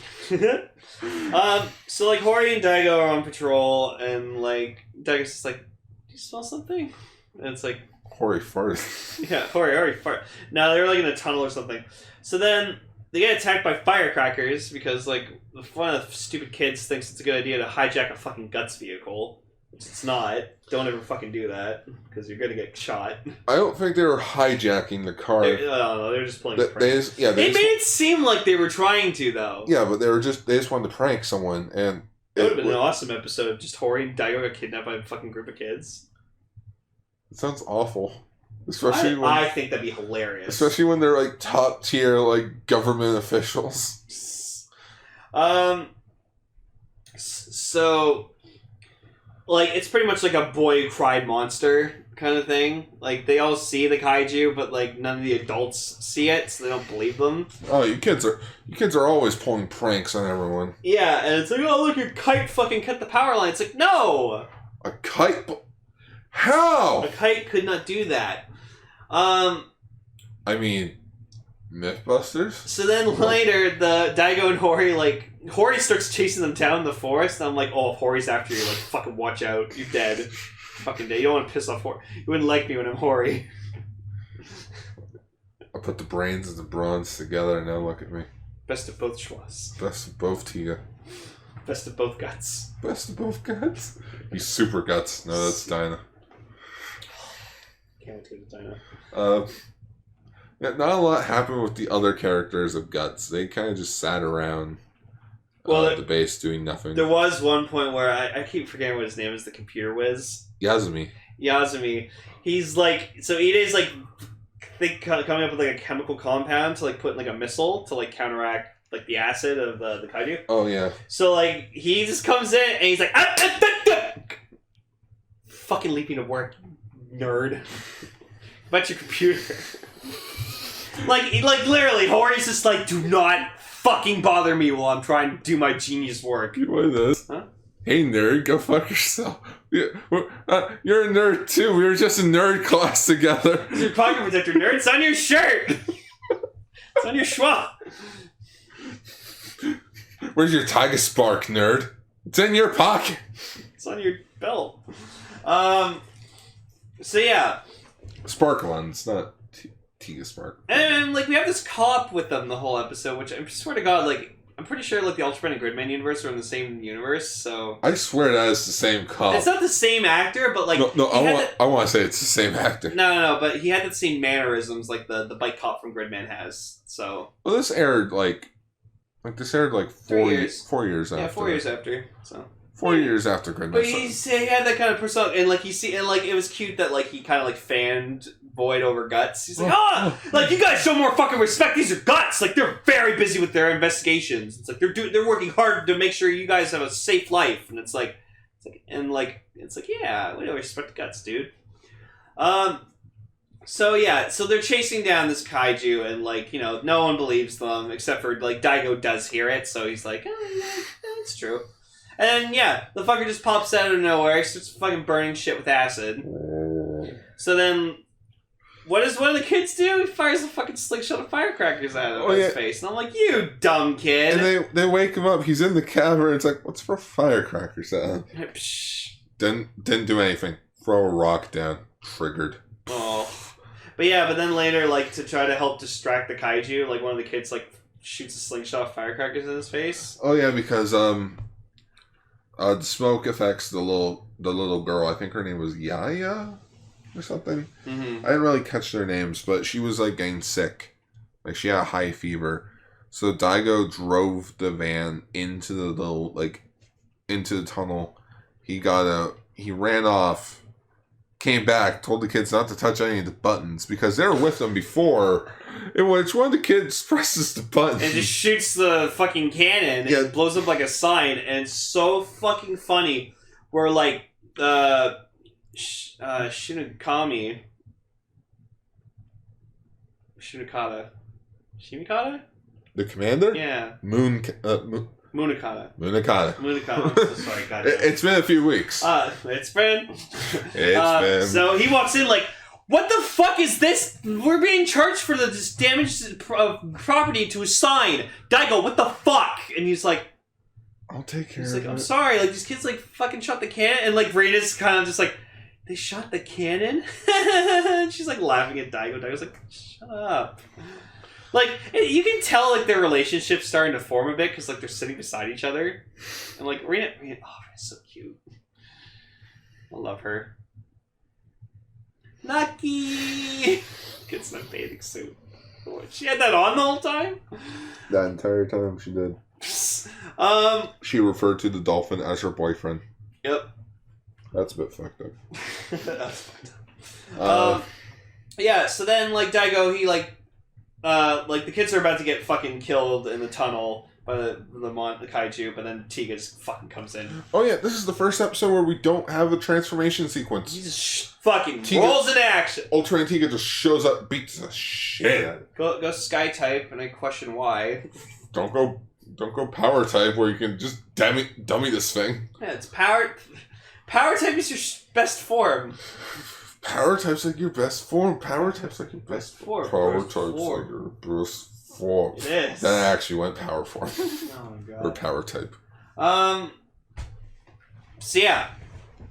So like Hori and Daigo are on patrol, and like Daigo's just like, "Do you smell something?" And it's like, Hori farted. yeah, Hori fart. No, they were like in a tunnel or something. So then they get attacked by firecrackers because like one of the stupid kids thinks it's a good idea to hijack a fucking Guts vehicle, which it's not. Don't ever fucking do that because you're gonna get shot. I don't think they were hijacking the car. They're just playing pranks. They made it seem like they were trying to though. Yeah, but they just wanted to prank someone, and it would have been an awesome episode of just Hori and Daigo got kidnapped by a fucking group of kids. It sounds awful. Especially I think that'd be hilarious. Especially when they're like top tier like government officials. So like it's pretty much like a boy who cried monster kind of thing. Like they all see the kaiju, but like none of the adults see it, so they don't believe them. Oh, you kids are always pulling pranks on everyone. Yeah, and it's like, oh look, your kite fucking cut the power line. It's like, no! A kite? How? A kite could not do that. I mean, Mythbusters? So then later, the Daigo and Hori, like, Hori starts chasing them down in the forest, and I'm like, oh, if Hori's after you, like, fucking watch out. You're dead. Fucking dead. You don't want to piss off Hori. You wouldn't like me when I'm Hori. I put the brains and the bronze together, and now look at me. Best of both schwas. Best of both Tiga. Best of both guts. Best of both guts? He's super guts. No, that's Dinah. Can't take Dinah. Yeah, not a lot happened with the other characters of Guts. They kind of just sat around the base doing nothing. There was one point where I keep forgetting what his name is, the computer whiz. Yazumi. He's like, so Ide's like, coming up with like a chemical compound to like put in like a missile to like counteract like the acid of the kaiju. Oh yeah. So like he just comes in and he's like, fucking leaping to work, nerd. About your computer. like literally, Hori's just like, do not fucking bother me while I'm trying to do my genius work. What is this? Huh? Hey nerd, go fuck yourself. You're a nerd too. We were just in nerd class together. It's your pocket protector, nerd. It's on your shirt. It's on your schwa. Where's your Tiger Spark, nerd? It's in your pocket. It's on your belt. So yeah. Spark ones, not Tiga Spark. And like we have this co-op with them the whole episode, which I swear to God, like I'm pretty sure like the Ultraman and Gridman universe are in the same universe. So I swear that is the same co-op. It's not the same actor, but like I want to say it's the same actor. No, but he had the same mannerisms like the bike cop from Gridman has. So well, this aired like 4 years. 4 years after. Yeah, 4 years after. So 4 years after Gridman. But he had that kind of persona, and like it was cute that like he kind of like fanned Void over Guts. He's like, like you guys show more fucking respect. These are Guts. Like they're very busy with their investigations. It's like they're working hard to make sure you guys have a safe life, and it's like yeah, we don't respect the Guts, dude. So yeah, so they're chasing down this kaiju, and like no one believes them except for like Daigo does hear it, so he's like, oh yeah, that's true. And yeah, the fucker just pops out of nowhere, starts fucking burning shit with acid. So then, what does one of the kids do? He fires a fucking slingshot of firecrackers at his face. And I'm like, you dumb kid. And they wake him up. He's in the cavern. It's like, what's for firecrackers at? Didn't do anything. Throw a rock down. Triggered. Oh. But then later, like, to try to help distract the kaiju, like, one of the kids, like, shoots a slingshot of firecrackers in his face. Oh, yeah, because, the smoke affects the little girl. I think her name was Yaya or something. Mm-hmm. I didn't really catch their names, but she was like getting sick. Like she had a high fever. So Daigo drove the van into the tunnel. He got he ran off, came back, told the kids not to touch any of the buttons because they were with him before, in which one of the kids presses the button. And just shoots the fucking cannon and it blows up like a sign, and it's so fucking funny. Where, like, Shimikata? The commander? Yeah. Munakata. Munakata. So sorry, God. It's been a few weeks. It's been. So he walks in like, what the fuck is this? We're being charged for this damaged property to a sign. Daigo, what the fuck? And he's like, I'll take care of it. it. I'm sorry, like, these kids, like, fucking shot the cannon, and, like, Reina's kind of just like, they shot the cannon? And she's, like, laughing at Daigo. Daigo's like, shut up. Like, you can tell, like, their relationship's starting to form a bit, because, like, they're sitting beside each other. And, like, Reina's so cute. I love her. Lucky! Gets in a bathing suit. She had that on the whole time? That entire time she did. She referred to the dolphin as her boyfriend. Yep. That's a bit fucked up. That's fucked up. Yeah, so then, like, Daigo, he, like, the kids are about to get fucking killed in the tunnel by the kaiju, but then Tiga just fucking comes in. Oh yeah, this is the first episode where we don't have a transformation sequence. He just fucking Tiga, rolls into action. Ultraman Tiga just shows up, beats the shit out of it. Go Sky type, and I question why. Don't go power type where you can just dummy this thing. Yeah, it's power. Power type is your best form. Power type's like your best form. Power type's like your best form. Power type's like your best form. It is. Then I actually went power form. Oh my god. Or power type. So yeah,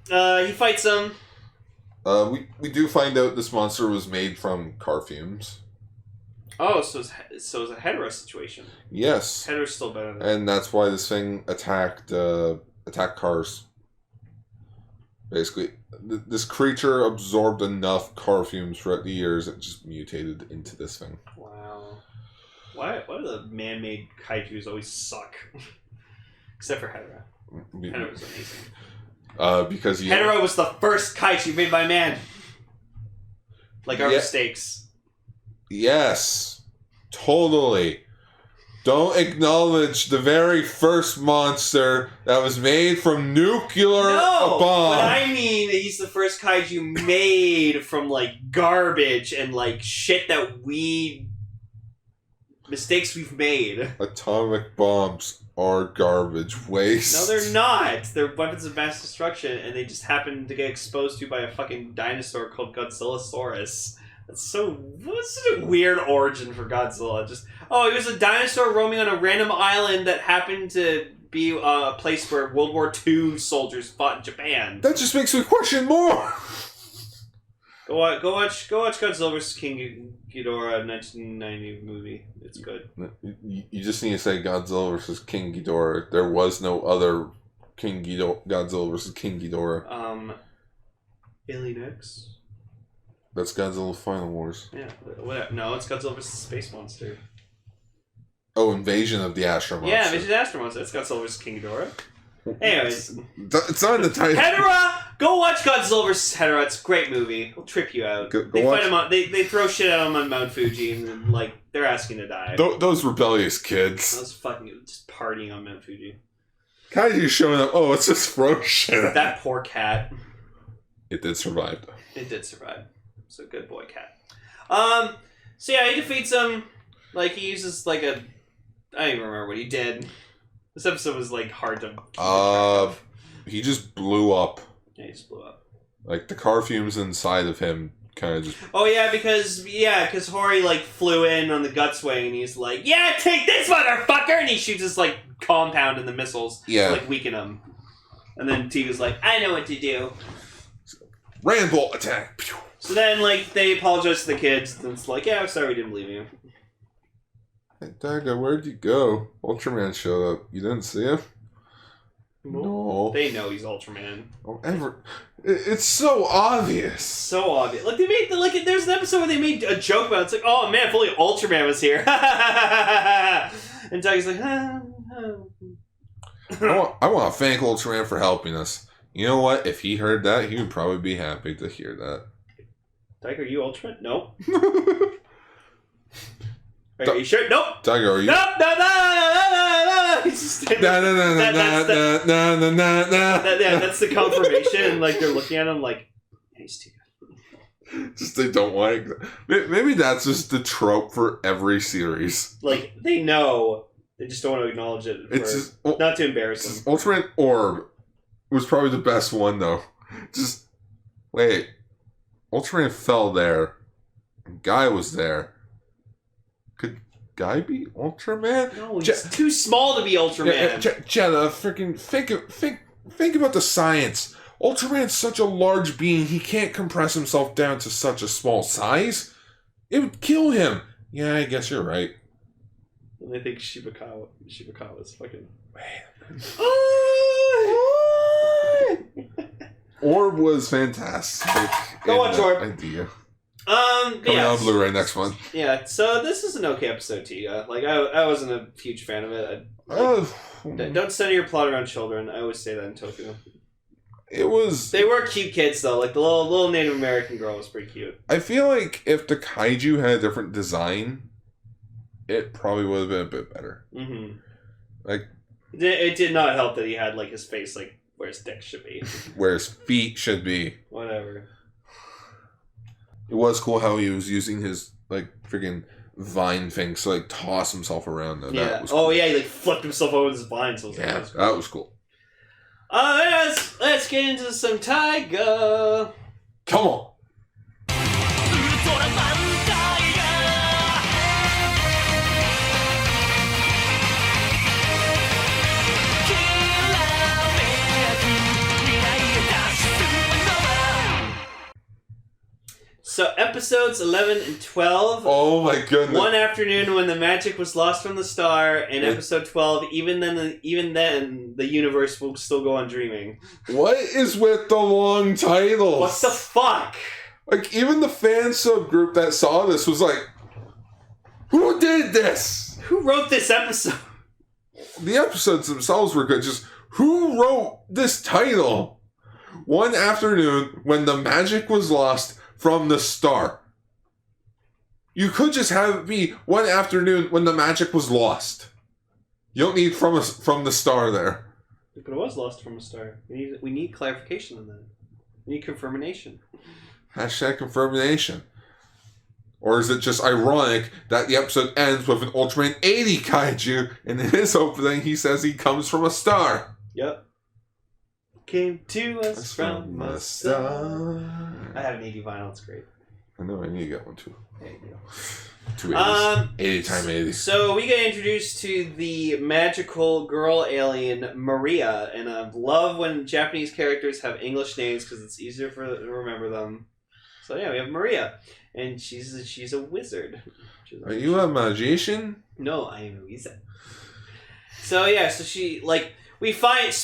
he fights him. We do find out this monster was made from car fumes. Oh, so it's a hetero situation. Yes. Hetero's still better than And that's why this thing attacked cars. Basically, this creature absorbed enough car fumes throughout the years it just mutated into this thing. Wow. Why do the man-made kaijus always suck? Except for Hetero. Hetero was amazing. Because Hetero was the first kaiju made by man. Like our mistakes. Yes, totally. Don't acknowledge the very first monster that was made from nuclear bomb. But I mean, he's the first kaiju made from, like, garbage and, like, shit that mistakes we've made. Atomic bombs are garbage waste. No, they're not. They're weapons of mass destruction, and they just happen to get exposed to by a fucking dinosaur called Godzillasaurus. That's such a weird origin for Godzilla. Just, he was a dinosaur roaming on a random island that happened to be a place where World War II soldiers fought in Japan. That just makes me question more. Go watch Godzilla vs. King Ghidorah 1990 movie. It's good. You just need to say Godzilla vs. King Ghidorah. There was no other Godzilla vs. King Ghidorah. Alien X. That's Godzilla Final Wars. Yeah, whatever. No, it's Godzilla vs. Space Monster. Oh, Invasion of the Astro Monster. Yeah, Invasion of the Astro Monster. That's Godzilla vs. King Ghidorah. Anyways. It's on the title. Hedorah! Go watch Godzilla vs. Hedorah. It's a great movie. It'll trip you out. They fight him on, they throw shit at him on Mount Fuji, and then, like, they're asking to die. Those rebellious kids. Those fucking just partying on Mount Fuji. Kaiju showing up. Oh, it's just throw shit. That poor cat. It did survive, though. It did survive. So good boy, cat. So yeah, he defeats him. Like, he uses, like, I don't even remember what he did. This episode was, like, hard to keep track of. He just blew up. Yeah, he just blew up. Like, the car fumes inside of him kind of just... Oh, yeah, because Hori, like, flew in on the Gutswing, and he's like, yeah, take this, motherfucker! And he shoots his, like, compound in the missiles to, like, weaken him. And then Tiga's like, I know what to do. Rambolt attack! So then, like, they apologize to the kids, and it's like, yeah, I'm sorry we didn't believe you. Hey, Taiga, where'd you go? Ultraman showed up. You didn't see him? No. They know he's Ultraman. It's so obvious. So obvious. Like, they made, like, there's an episode where they made a joke about it. It's like, oh man, if only Ultraman was here. And Taiga's like, I want to thank Ultraman for helping us. You know what? If he heard that, he would probably be happy to hear that. Tiger, are you Ultraman? Nope. Are you sure? Nope. Tiger, are you? Nope. No. He's just that's the confirmation, and like they're looking at him like, yeah, he's too good. Just they don't want it. Maybe that's just the trope for every series. Like they know, they just don't want to acknowledge it. It's just, not to embarrass them. Ultraman Orb was probably the best one though. Just wait, Ultraman fell there. Guy was there. Could Guy be Ultraman? No, he's too small to be Ultraman. Jetta, freaking think about the science. Ultraman's such a large being, he can't compress himself down to such a small size. It would kill him. Yeah, I guess you're right. And I think Shibakawa's fucking... Orb was fantastic. Go watch Orb. Idea. Coming out on Blu-ray next month. Yeah, so this is an okay episode, Tiga. Like, I wasn't a huge fan of it. Don't center your plot around children. I always say that in Tokyo. It was... They were cute kids, though. Like, the little Native American girl was pretty cute. I feel like if the kaiju had a different design, it probably would have been a bit better. Mm-hmm. Like... It did not help that he had, like, his face, like, where his dick should be. Where his feet should be. Whatever. It was cool how he was using his, like, freaking vine thing to, like, toss himself around. Though. Yeah. That was cool. Oh, yeah, he, like, flipped himself over his vine. So yeah, that was cool. Let's get into some Taiga. Come on. So episodes 11 and 12. Oh my goodness! One afternoon when the magic was lost from the star, and episode 12. Even then, the universe will still go on dreaming. What is with the long titles? What the fuck? Like even the fan subgroup that saw this was like, "Who did this? Who wrote this episode?" The episodes themselves were good. Just who wrote this title? One afternoon when the magic was lost from the star. You could just have it be one afternoon when the magic was lost. You don't need from the star there. But it was lost from a star. We need clarification on that. We need confirmation. Hashtag confirmation. Or is it just ironic that the episode ends with an Ultraman 80 kaiju, and in his opening he says he comes from a star? Yep. Came to us from a star. I have an 80 vinyl, it's great. I know, I need to get one too. There you go. 280s. 80 times 80. So we get introduced to the magical girl alien Maria, and I love when Japanese characters have English names because it's easier to remember them. So yeah, we have Maria, and she's a wizard. Are you a magician? No, I am a wizard. So yeah, so she we find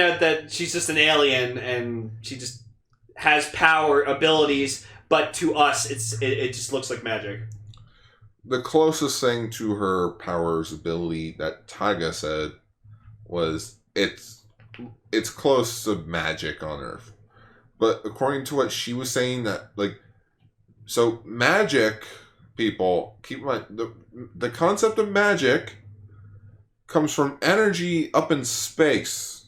out that she's just an alien and she just has abilities, but to us it just looks like magic. The closest thing to her powers ability that Taiga said was it's close to magic on Earth. But according to what she was saying that so magic people, keep in mind the concept of magic comes from energy up in space.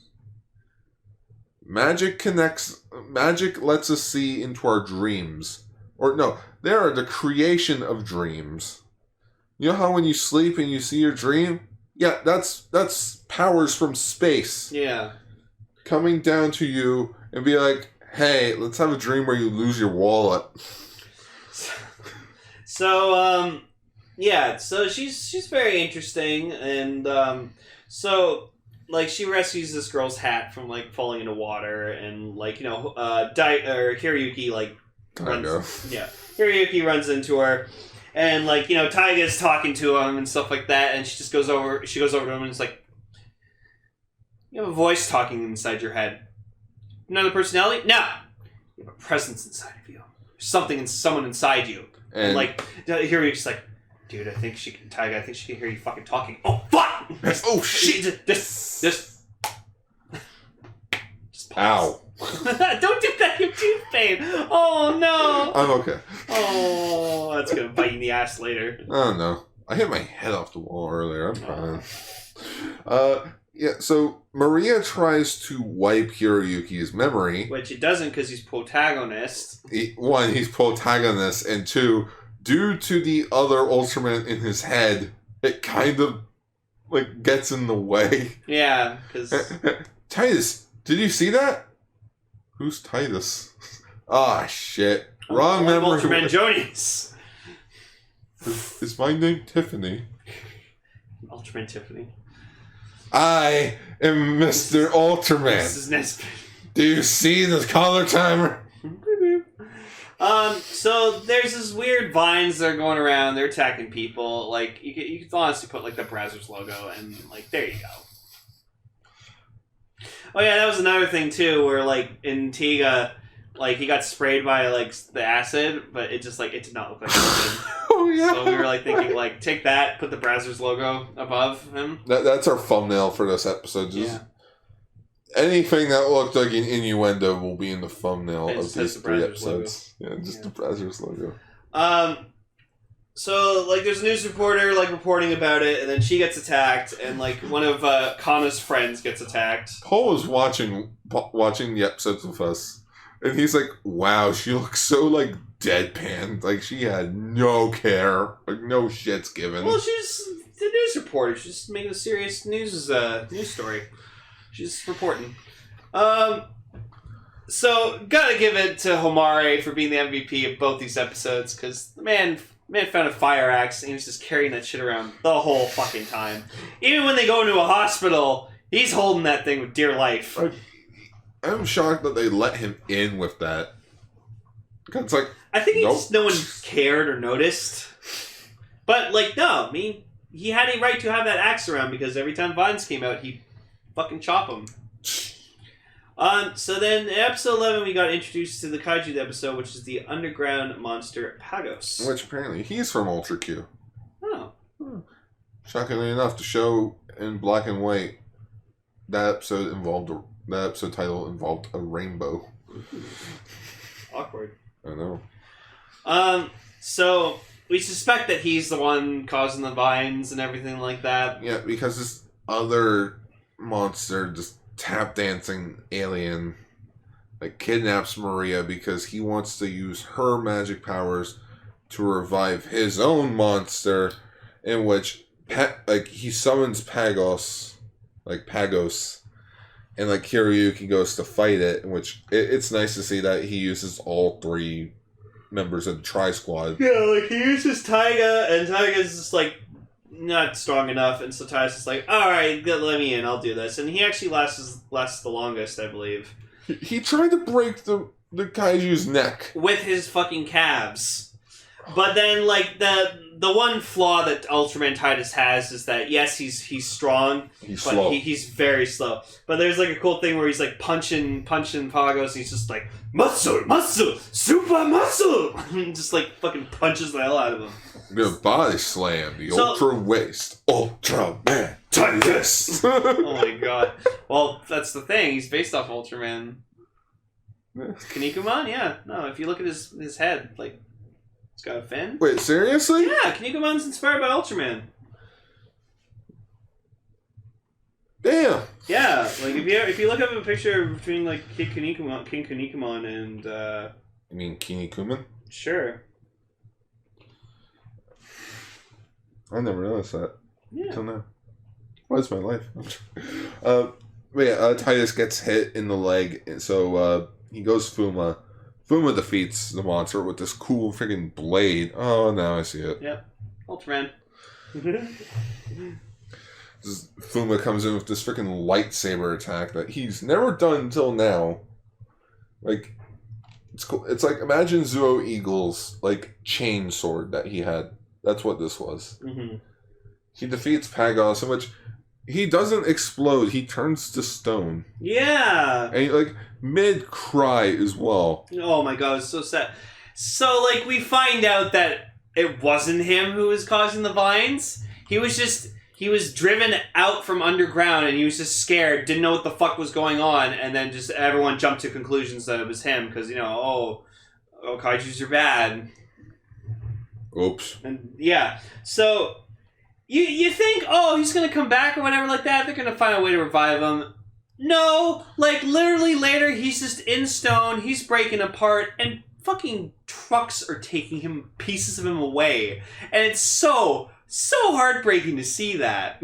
Magic lets us see into our dreams. Or no, they are the creation of dreams. You know how when you sleep and you see your dream? Yeah, that's powers from space. Yeah. Coming down to you and be like, hey, let's have a dream where you lose your wallet. So, yeah, so she's very interesting, and so she rescues this girl's hat from falling into water, and Hiroyuki Hiroyuki runs into her, and Taiga's talking to him and stuff like that, and she goes over to him and is like, you have a voice talking inside your head. Another personality? No, you have a presence inside of you. There's someone inside you, and Hiroyuki's like, dude, I think she can hear you fucking talking. Oh, fuck! Oh, shit! Just Ow. Don't do that, you have tooth pain. Oh, no. I'm okay. Oh, that's going to bite you in the ass later. Oh, no. I hit my head off the wall earlier. I'm fine. Yeah, so Maria tries to wipe Hiroyuki's memory. Which he doesn't because he's protagonist. One, he's protagonist, and two, due to the other Ultraman in his head, it kind of, like, gets in the way. Yeah, because... Titus, did you see that? Who's Titus? Ah, shit. Wrong memory. Ultraman Jonas. Is my name Tiffany? Ultraman Tiffany. I am Mr. Ultraman. This is Nesbitt. Do you see the color timer? So there's this weird vines that are going around. They're attacking people. Like, you could honestly put, like, the Brazzers logo and, like, there you go. Oh, yeah, that was another thing, too, where, like, in Tiga, like, he got sprayed by, like, the acid, but it just, like, it did not look like acid. Oh, yeah. So we were, like, thinking, like, take that, put the Brazzers logo above him. That's our thumbnail for this episode. Just anything that looked like an innuendo will be in the thumbnail of these 3 episodes. Logo. Yeah, just the Brazzers logo. So, like, there's a news reporter, like, reporting about it, and then she gets attacked, and, like, one of Kana's friends gets attacked. Paul was watching the episodes with us, and he's like, wow, she looks so, like, deadpan. Like, she had no care. Like, no shit's given. Well, she's the news reporter. She's just making a serious news story. She's reporting. So, gotta give it to Homare for being the MVP of both these episodes, because the man found a fire axe, and he was just carrying that shit around the whole fucking time. Even when they go into a hospital, he's holding that thing with dear life. I'm shocked that they let him in with that. It's like, I think no one cared or noticed. But, like, no, I mean, he had a right to have that axe around, because every time Vines came out, he'd fucking chop him. So then, in episode 11, we got introduced to the Kaiju episode, which is the underground monster Pagos. Which apparently he's from Ultra Q. Oh. Shockingly enough, to show in black and white, that episode title involved a rainbow. Awkward. I know. So we suspect that he's the one causing the vines and everything like that. Yeah, because this other monster, just tap dancing alien, like, kidnaps Maria because he wants to use her magic powers to revive his own monster, in which he summons Pagos, and, like, Hiroyuki goes to fight it, in which it's nice to see that he uses all 3 members of the Tri-Squad. Yeah, like, he uses Taiga, and Taiga's just, like, not strong enough, and so Taiga's just like, alright, let me in, I'll do this. And he actually lasts the longest, I believe. He tried to break the Kaiju's neck. With his fucking calves. But then, like, the one flaw that Ultraman Titus has is that, yes, he's strong, he's but slow. He's very slow. But there's, like, a cool thing where he's, like, punching Pagos, and he's just like, muscle, super muscle! And just, like, fucking punches the hell out of him. The body slam, the ultra waist, Ultraman Titus. Oh my god. Well, that's the thing. He's based off Ultraman. Kinnikuman? Yeah. No, if you look at his head, like, it's got a fin. Wait, seriously? Yeah, Kinnikuman's inspired by Ultraman. Damn. Yeah, like if you look up a picture between, like, King Kinnikuman and You mean Kinnikuman? Sure. I never noticed that. Yeah. Until now. What is my life? But yeah, Titus gets hit in the leg, and so he goes Fuma. Fuma defeats the monster with this cool freaking blade. Oh, now I see it. Yep. Ultraman. Fuma comes in with this freaking lightsaber attack that he's never done until now. Like, it's cool. It's like, imagine Zuo Eagle's, like, chain sword that he had. That's what this was. Mm-hmm. He defeats Pagos, in which he doesn't explode. He turns to stone. Yeah. And he, like, mid-cry as well. Oh my god, it's so sad. So, like, we find out that it wasn't him who was causing the vines. He was just he was driven out from underground and he was just scared, didn't know what the fuck was going on, and then just everyone jumped to conclusions that it was him because, kaijus are bad. Oops. And yeah, so you think, he's gonna come back or whatever like that, they're gonna find a way to revive him. No, like literally later he's just in stone, he's breaking apart, and fucking trucks are taking pieces of him away. And it's so heartbreaking to see that.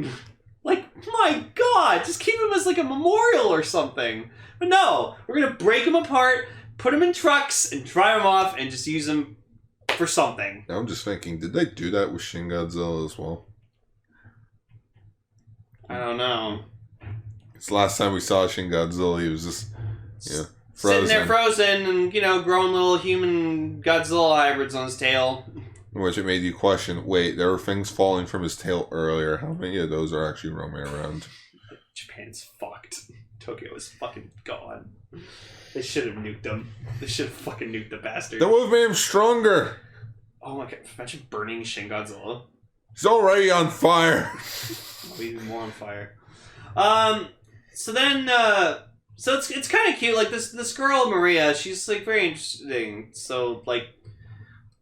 Like, my God, just keep him as like a memorial or something. But no, we're gonna break him apart, put him in trucks, and drive him off, and just use him for something. Now I'm just thinking, did they do that with Shin Godzilla as well? I don't know. Because last time we saw Shin Godzilla, he was just, frozen. Sitting there frozen and, growing little human Godzilla hybrids on his tail. Which it made you question, wait, there were things falling from his tail earlier. How many of those are actually roaming around? Japan's fucked. Tokyo is fucking gone. They should have nuked him. They should have fucking nuked the bastard. That would have made him stronger. Oh my God, imagine burning Shin Godzilla. He's already on fire. I'll be even more on fire. So then, so it's kind of cute. Like this girl Maria, she's like very interesting. So like,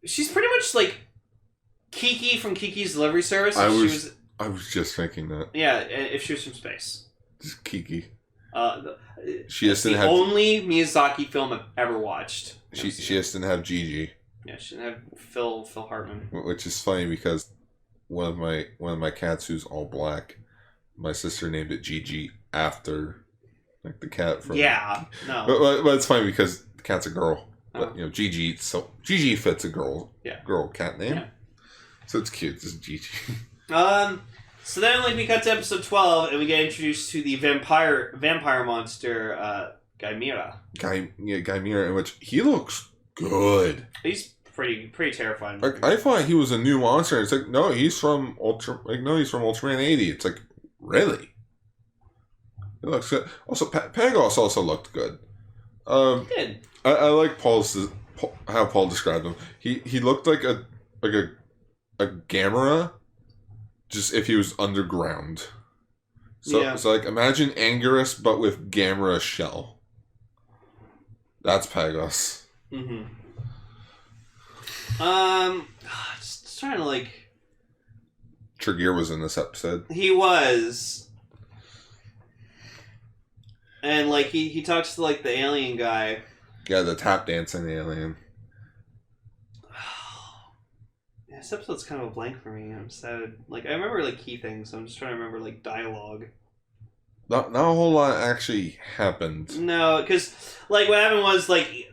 she's pretty much like Kiki from Kiki's Delivery Service. I was just thinking that. Yeah, if she was from space. Just Kiki. She just didn't have only Miyazaki film I've ever watched. She just didn't have Gigi. Yeah, she didn't have Phil Hartman. Which is funny because one of my cats who's all black, my sister named it Gigi after like the cat from. Yeah, no. But it's funny because the cat's a girl. But Gigi, so Gigi fits a girl cat name. Yeah. So it's cute. It's Gigi. So then like we cut to episode 12 and we get introduced to the vampire monster Gaimira. Gaimira, in which he looks good. He's pretty terrifying. Like, I thought he was a new monster. It's like, no, he's from Ultraman 80. It's like, really? He looks good. Also, Pagos also looked good. He did. I like how Paul described him. He looked like a Gamera, just if he was underground. So like imagine Anguirus but with Gamera shell. That's Pagos. Mm-hmm. Just trying to like. Trigger was in this episode. He was. And like he talks to like the alien guy. Yeah, the tap dancing alien. This episode's kind of a blank for me. I'm sad. Like I remember like key things, so I'm just trying to remember like dialogue. Not a whole lot actually happened. No, because like what happened was like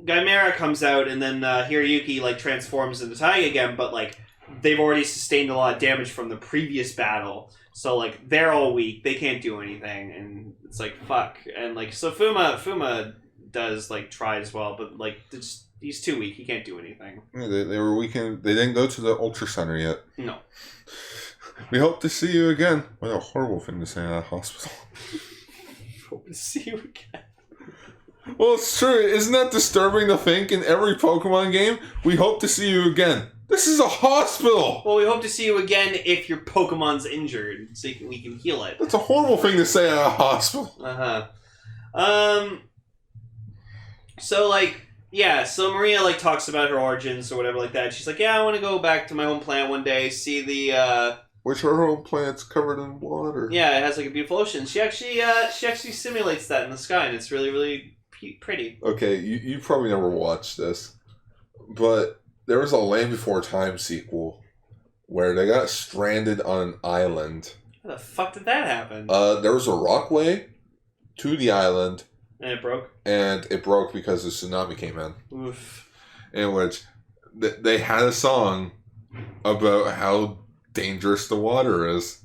Gaimera comes out and then Hiroyuki like transforms into Taiga again, but like they've already sustained a lot of damage from the previous battle, so like they're all weak. They can't do anything, and it's like fuck. And like so Fuma does like try as well, but like he's too weak. He can't do anything. Yeah, they were weak and they didn't go to the Ultra Center yet. No. We hope to see you again. What a horrible thing to say at a hospital. Hope to see you again. Well, it's true. Isn't that disturbing to think in every Pokemon game? We hope to see you again. This is a hospital! Well, we hope to see you again if your Pokemon's injured, so we can heal it. That's a horrible thing to say at a hospital. So, like, yeah, so Maria, like, talks about her origins or whatever like that. She's like, yeah, I want to go back to my home planet one day, see the, Which her home planet's covered in water. Yeah, it has, like, a beautiful ocean. She actually simulates that in the sky, and it's really, really pretty. Okay, you probably never watched this, but there was a Land Before Time sequel where they got stranded on an island. How the fuck did that happen? There was a rockway to the island. And it broke? And it broke because the tsunami came in. Oof. In which they had a song about how dangerous the water is.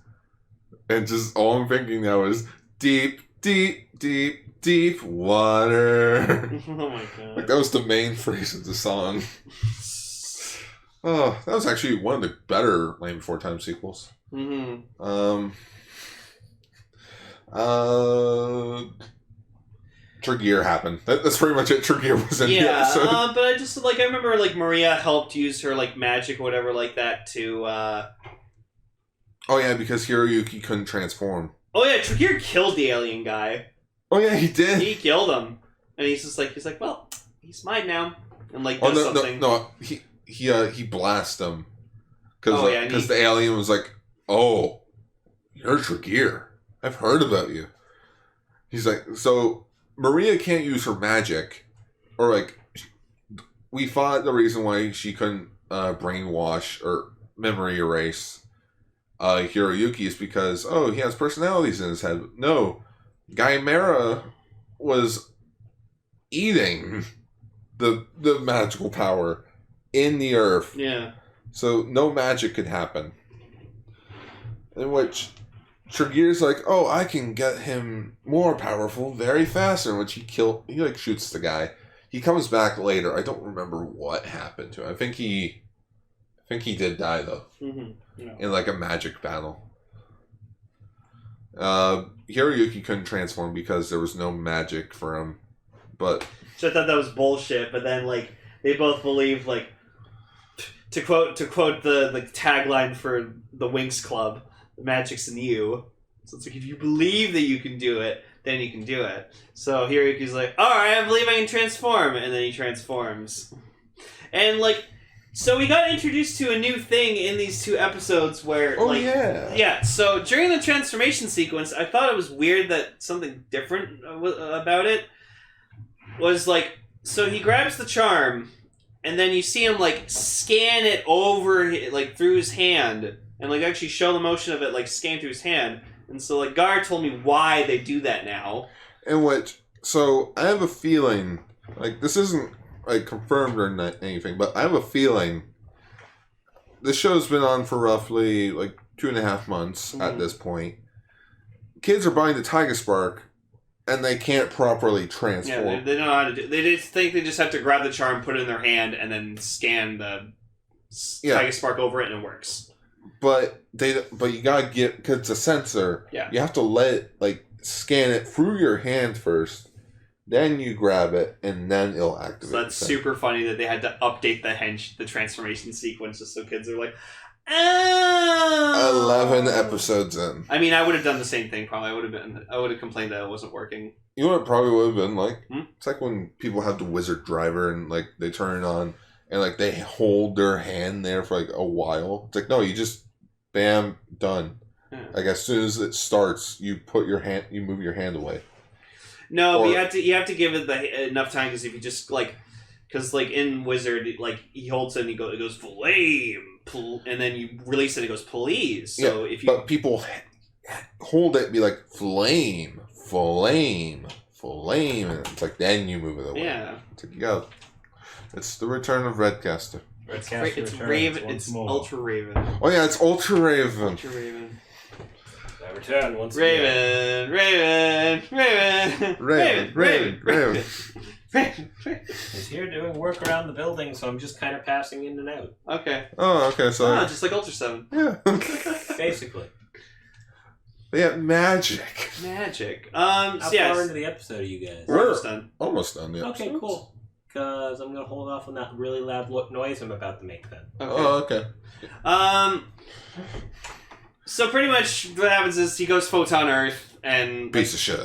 And just all I'm thinking now is deep, deep, deep, deep water. Oh my god. Like that was the main phrase of the song. Oh, that was actually one of the better Land Before Time sequels. Mm-hmm. Trigger happened. That's pretty much it. Trigger was in the episode. But I just like I remember like Maria helped use her like magic or whatever like that to Oh yeah, because Hiroyuki couldn't transform. Oh yeah, Trigger killed the alien guy. Oh yeah, he did. He killed him, and he's like, well, he's mine now, and like Oh does no, something. no, he blasted him because the alien was like, "Oh, you're Trigger. I've heard about you." He's like, so Maria can't use her magic, or like, we thought the reason why she couldn't brainwash or memory erase Hiroyuki is because he has personalities in his head. No, Gaimera was eating the magical power in the earth. Yeah. So no magic could happen. In which Trigger's like, oh, I can get him more powerful very fast. In which he shoots the guy. He comes back later. I don't remember what happened to him. I think he did die though. Mm-hmm. No. In like a magic battle. Hiroyuki couldn't transform because there was no magic for him. But so I thought that was bullshit. But then like they both believed like to quote the tagline for the Winx Club, "The magic's in you." So it's like if you believe that you can do it, then you can do it. So Hiroyuki's like, all right, I believe I can transform, and then he transforms. And like, so we got introduced to a new thing in these 2 episodes where, yeah. So during the transformation sequence, I thought it was weird that something different about it was like, so he grabs the charm, and then you see him like scan it over, like through his hand, and like actually show the motion of it like scan through his hand. And so like Gar told me why they do that now. In which, so I have a feeling, like this isn't like confirmed or anything, but I have a feeling this show's been on for roughly like 2.5 months at this point. Kids are buying the Tiger Spark, and they can't properly transform. Yeah, they don't know how to do. They just think they just have to grab the charm, put it in their hand, and then scan the Tiger Spark over it, and it works. But you gotta get, because it's a sensor. Yeah. You have to let it like scan it through your hand first, then you grab it, and then it'll activate. So that's super funny that they had to update the transformation sequence just so kids are like, oh. 11 episodes in. I mean, I would have done the same thing. Probably, I would have complained that it wasn't working. You know what it probably would have been like? It's like when people have the Wizard Driver and like they turn it on. And, like, they hold their hand there for, like, a while. It's like, no, you just, bam, done. Yeah. Like, as soon as it starts, you move your hand away. No, but you have to give it enough time, because if you just, like, because, like, in Wizard, like, he holds it and it goes, flame, and then you release it and it goes, please. So if you... But people hold it and be like, flame, and it's like, then you move it away. Yeah. It's like, you go. It's the return of Redcaster. It's Raven. It's Ultra Raven. Oh yeah, it's Ultra Raven. Ultra Raven. I return once again. Raven. He's here doing work around the building, so I'm just kind of passing in and out. Okay. Oh, okay. So just like Ultra 7. Yeah. Basically. But yeah, magic. How far into the episode are you guys? We're almost done. Almost done. The okay, cool. Because I'm going to hold off on that really loud noise I'm about to make then. Okay. Oh, okay. So pretty much what happens is he goes Photon Earth and beats the shit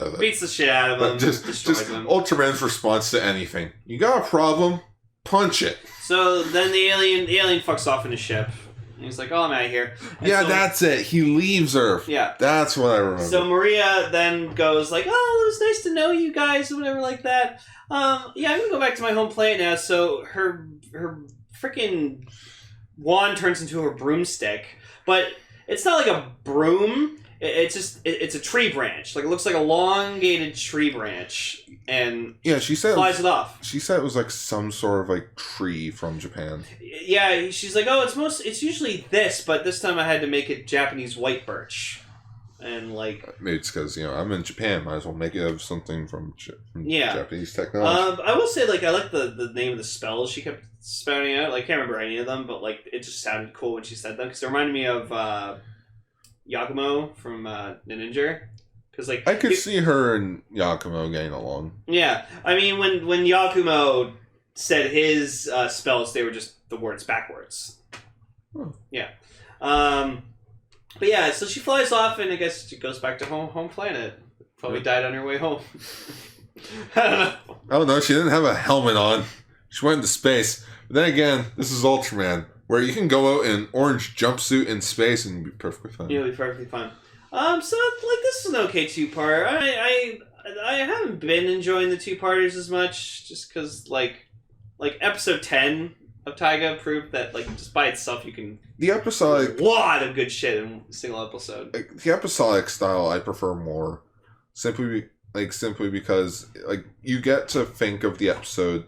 out of him. Destroys him. Ultraman's response to anything. You got a problem? Punch it. So then the alien fucks off in his ship. And he's like, oh, I'm out of here. And that's it. He leaves Earth. Yeah. That's what I remember. So Maria then goes like, oh, it was nice to know you guys, or whatever like that. I'm going to go back to my home planet now. So her freaking wand turns into her broomstick. But it's not like a broom. It's a tree branch. Like, it looks like a elongated tree branch. And she said flies it off. She said it was like some sort of like tree from Japan. Yeah, she's like, oh, it's usually this, but this time I had to make it Japanese white birch. And like, maybe it's because I'm in Japan. Might as well make it have something from Japanese technology. I will say, like, I like the name of the spells she kept spouting out. Like, I can't remember any of them, but like, it just sounded cool when she said them, because it reminded me of Yakumo from Ninja. Because like, I could see her and Yakumo getting along. Yeah, I mean, when Yakumo said his spells, they were just the words backwards. Oh. Yeah. But yeah, so she flies off, and I guess she goes back to home planet. Probably died on her way home. I don't know. I don't know. She didn't have a helmet on. She went into space. But then again, this is Ultraman, where you can go out in an orange jumpsuit in space and be perfectly fine. You'll be perfectly fine. So like this is an okay two-parter. I haven't been enjoying the two-parters as much, just because like episode 10 of Taiga proved that like just by itself you can The episodic, a lot of good shit in a single episode. the episodic style I prefer more, simply because like you get to think of the episode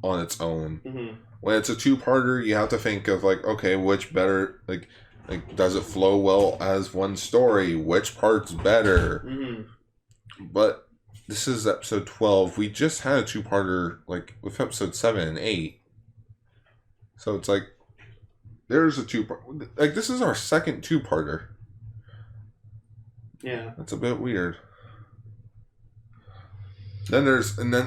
on its own. Mm-hmm. When it's a two-parter, you have to think of like, okay, which better like does it flow well as one story? Which part's better? Mm-hmm. But this is episode 12. We just had a two-parter like with episode 7 and 8. So it's like there's a two-part. Like this is our second two-parter. Yeah. That's a bit weird. Then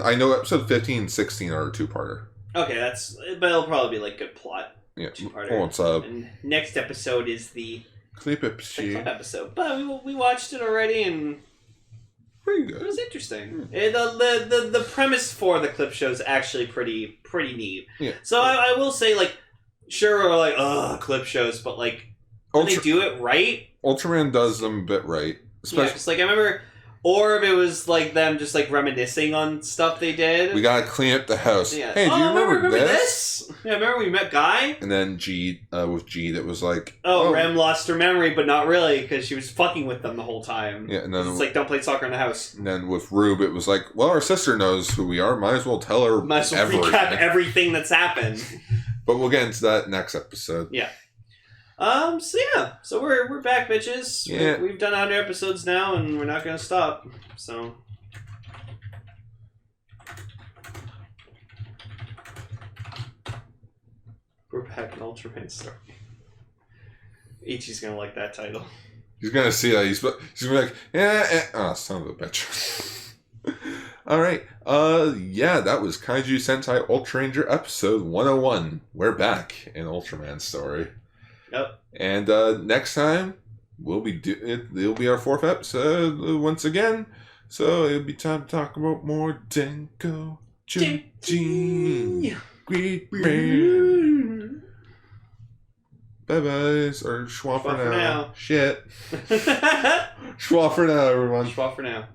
I know episode 15 and 16 are a two-parter. Okay, but it'll probably be like good plot. Yeah. Two-parter. What's up? And next episode is the Clip clip episode. But we watched it already and pretty it good. was interesting. The premise for the clip show is actually pretty neat. Yeah. So I will say, like, sure, we're like, clip shows, but like when they do it right. Ultraman does them a bit right. Yeah, because like I remember Orb, it was like them just like reminiscing on stuff they did. We gotta clean up the house. Yeah. Hey, do you remember this? Yeah, remember we met Guy? And then G, with G, that was like... Rem lost her memory, but not really, because she was fucking with them the whole time. Yeah, and then... It's like, don't play soccer in the house. And then with Rube, it was like, well, our sister knows who we are. Might as well tell her Might as well recap everything that's happened. But we'll get into that next episode. Yeah. So we're back, bitches. Yeah. We've done 100 episodes now, and we're not gonna stop. So we're back in Ultraman story. Ichi's gonna like that title. He's gonna see that. He's gonna be like, oh, son of a bitch. All right. Yeah, that was Kaiju Sentai Ultraranger episode 101. We're back in Ultraman story. Yep. And next time it'll be our 4th episode once again. So it'll be time to talk about more Denko Jin. Bye-byes, or schwa for now. Shit. Schwa for now, everyone. Schwa for now.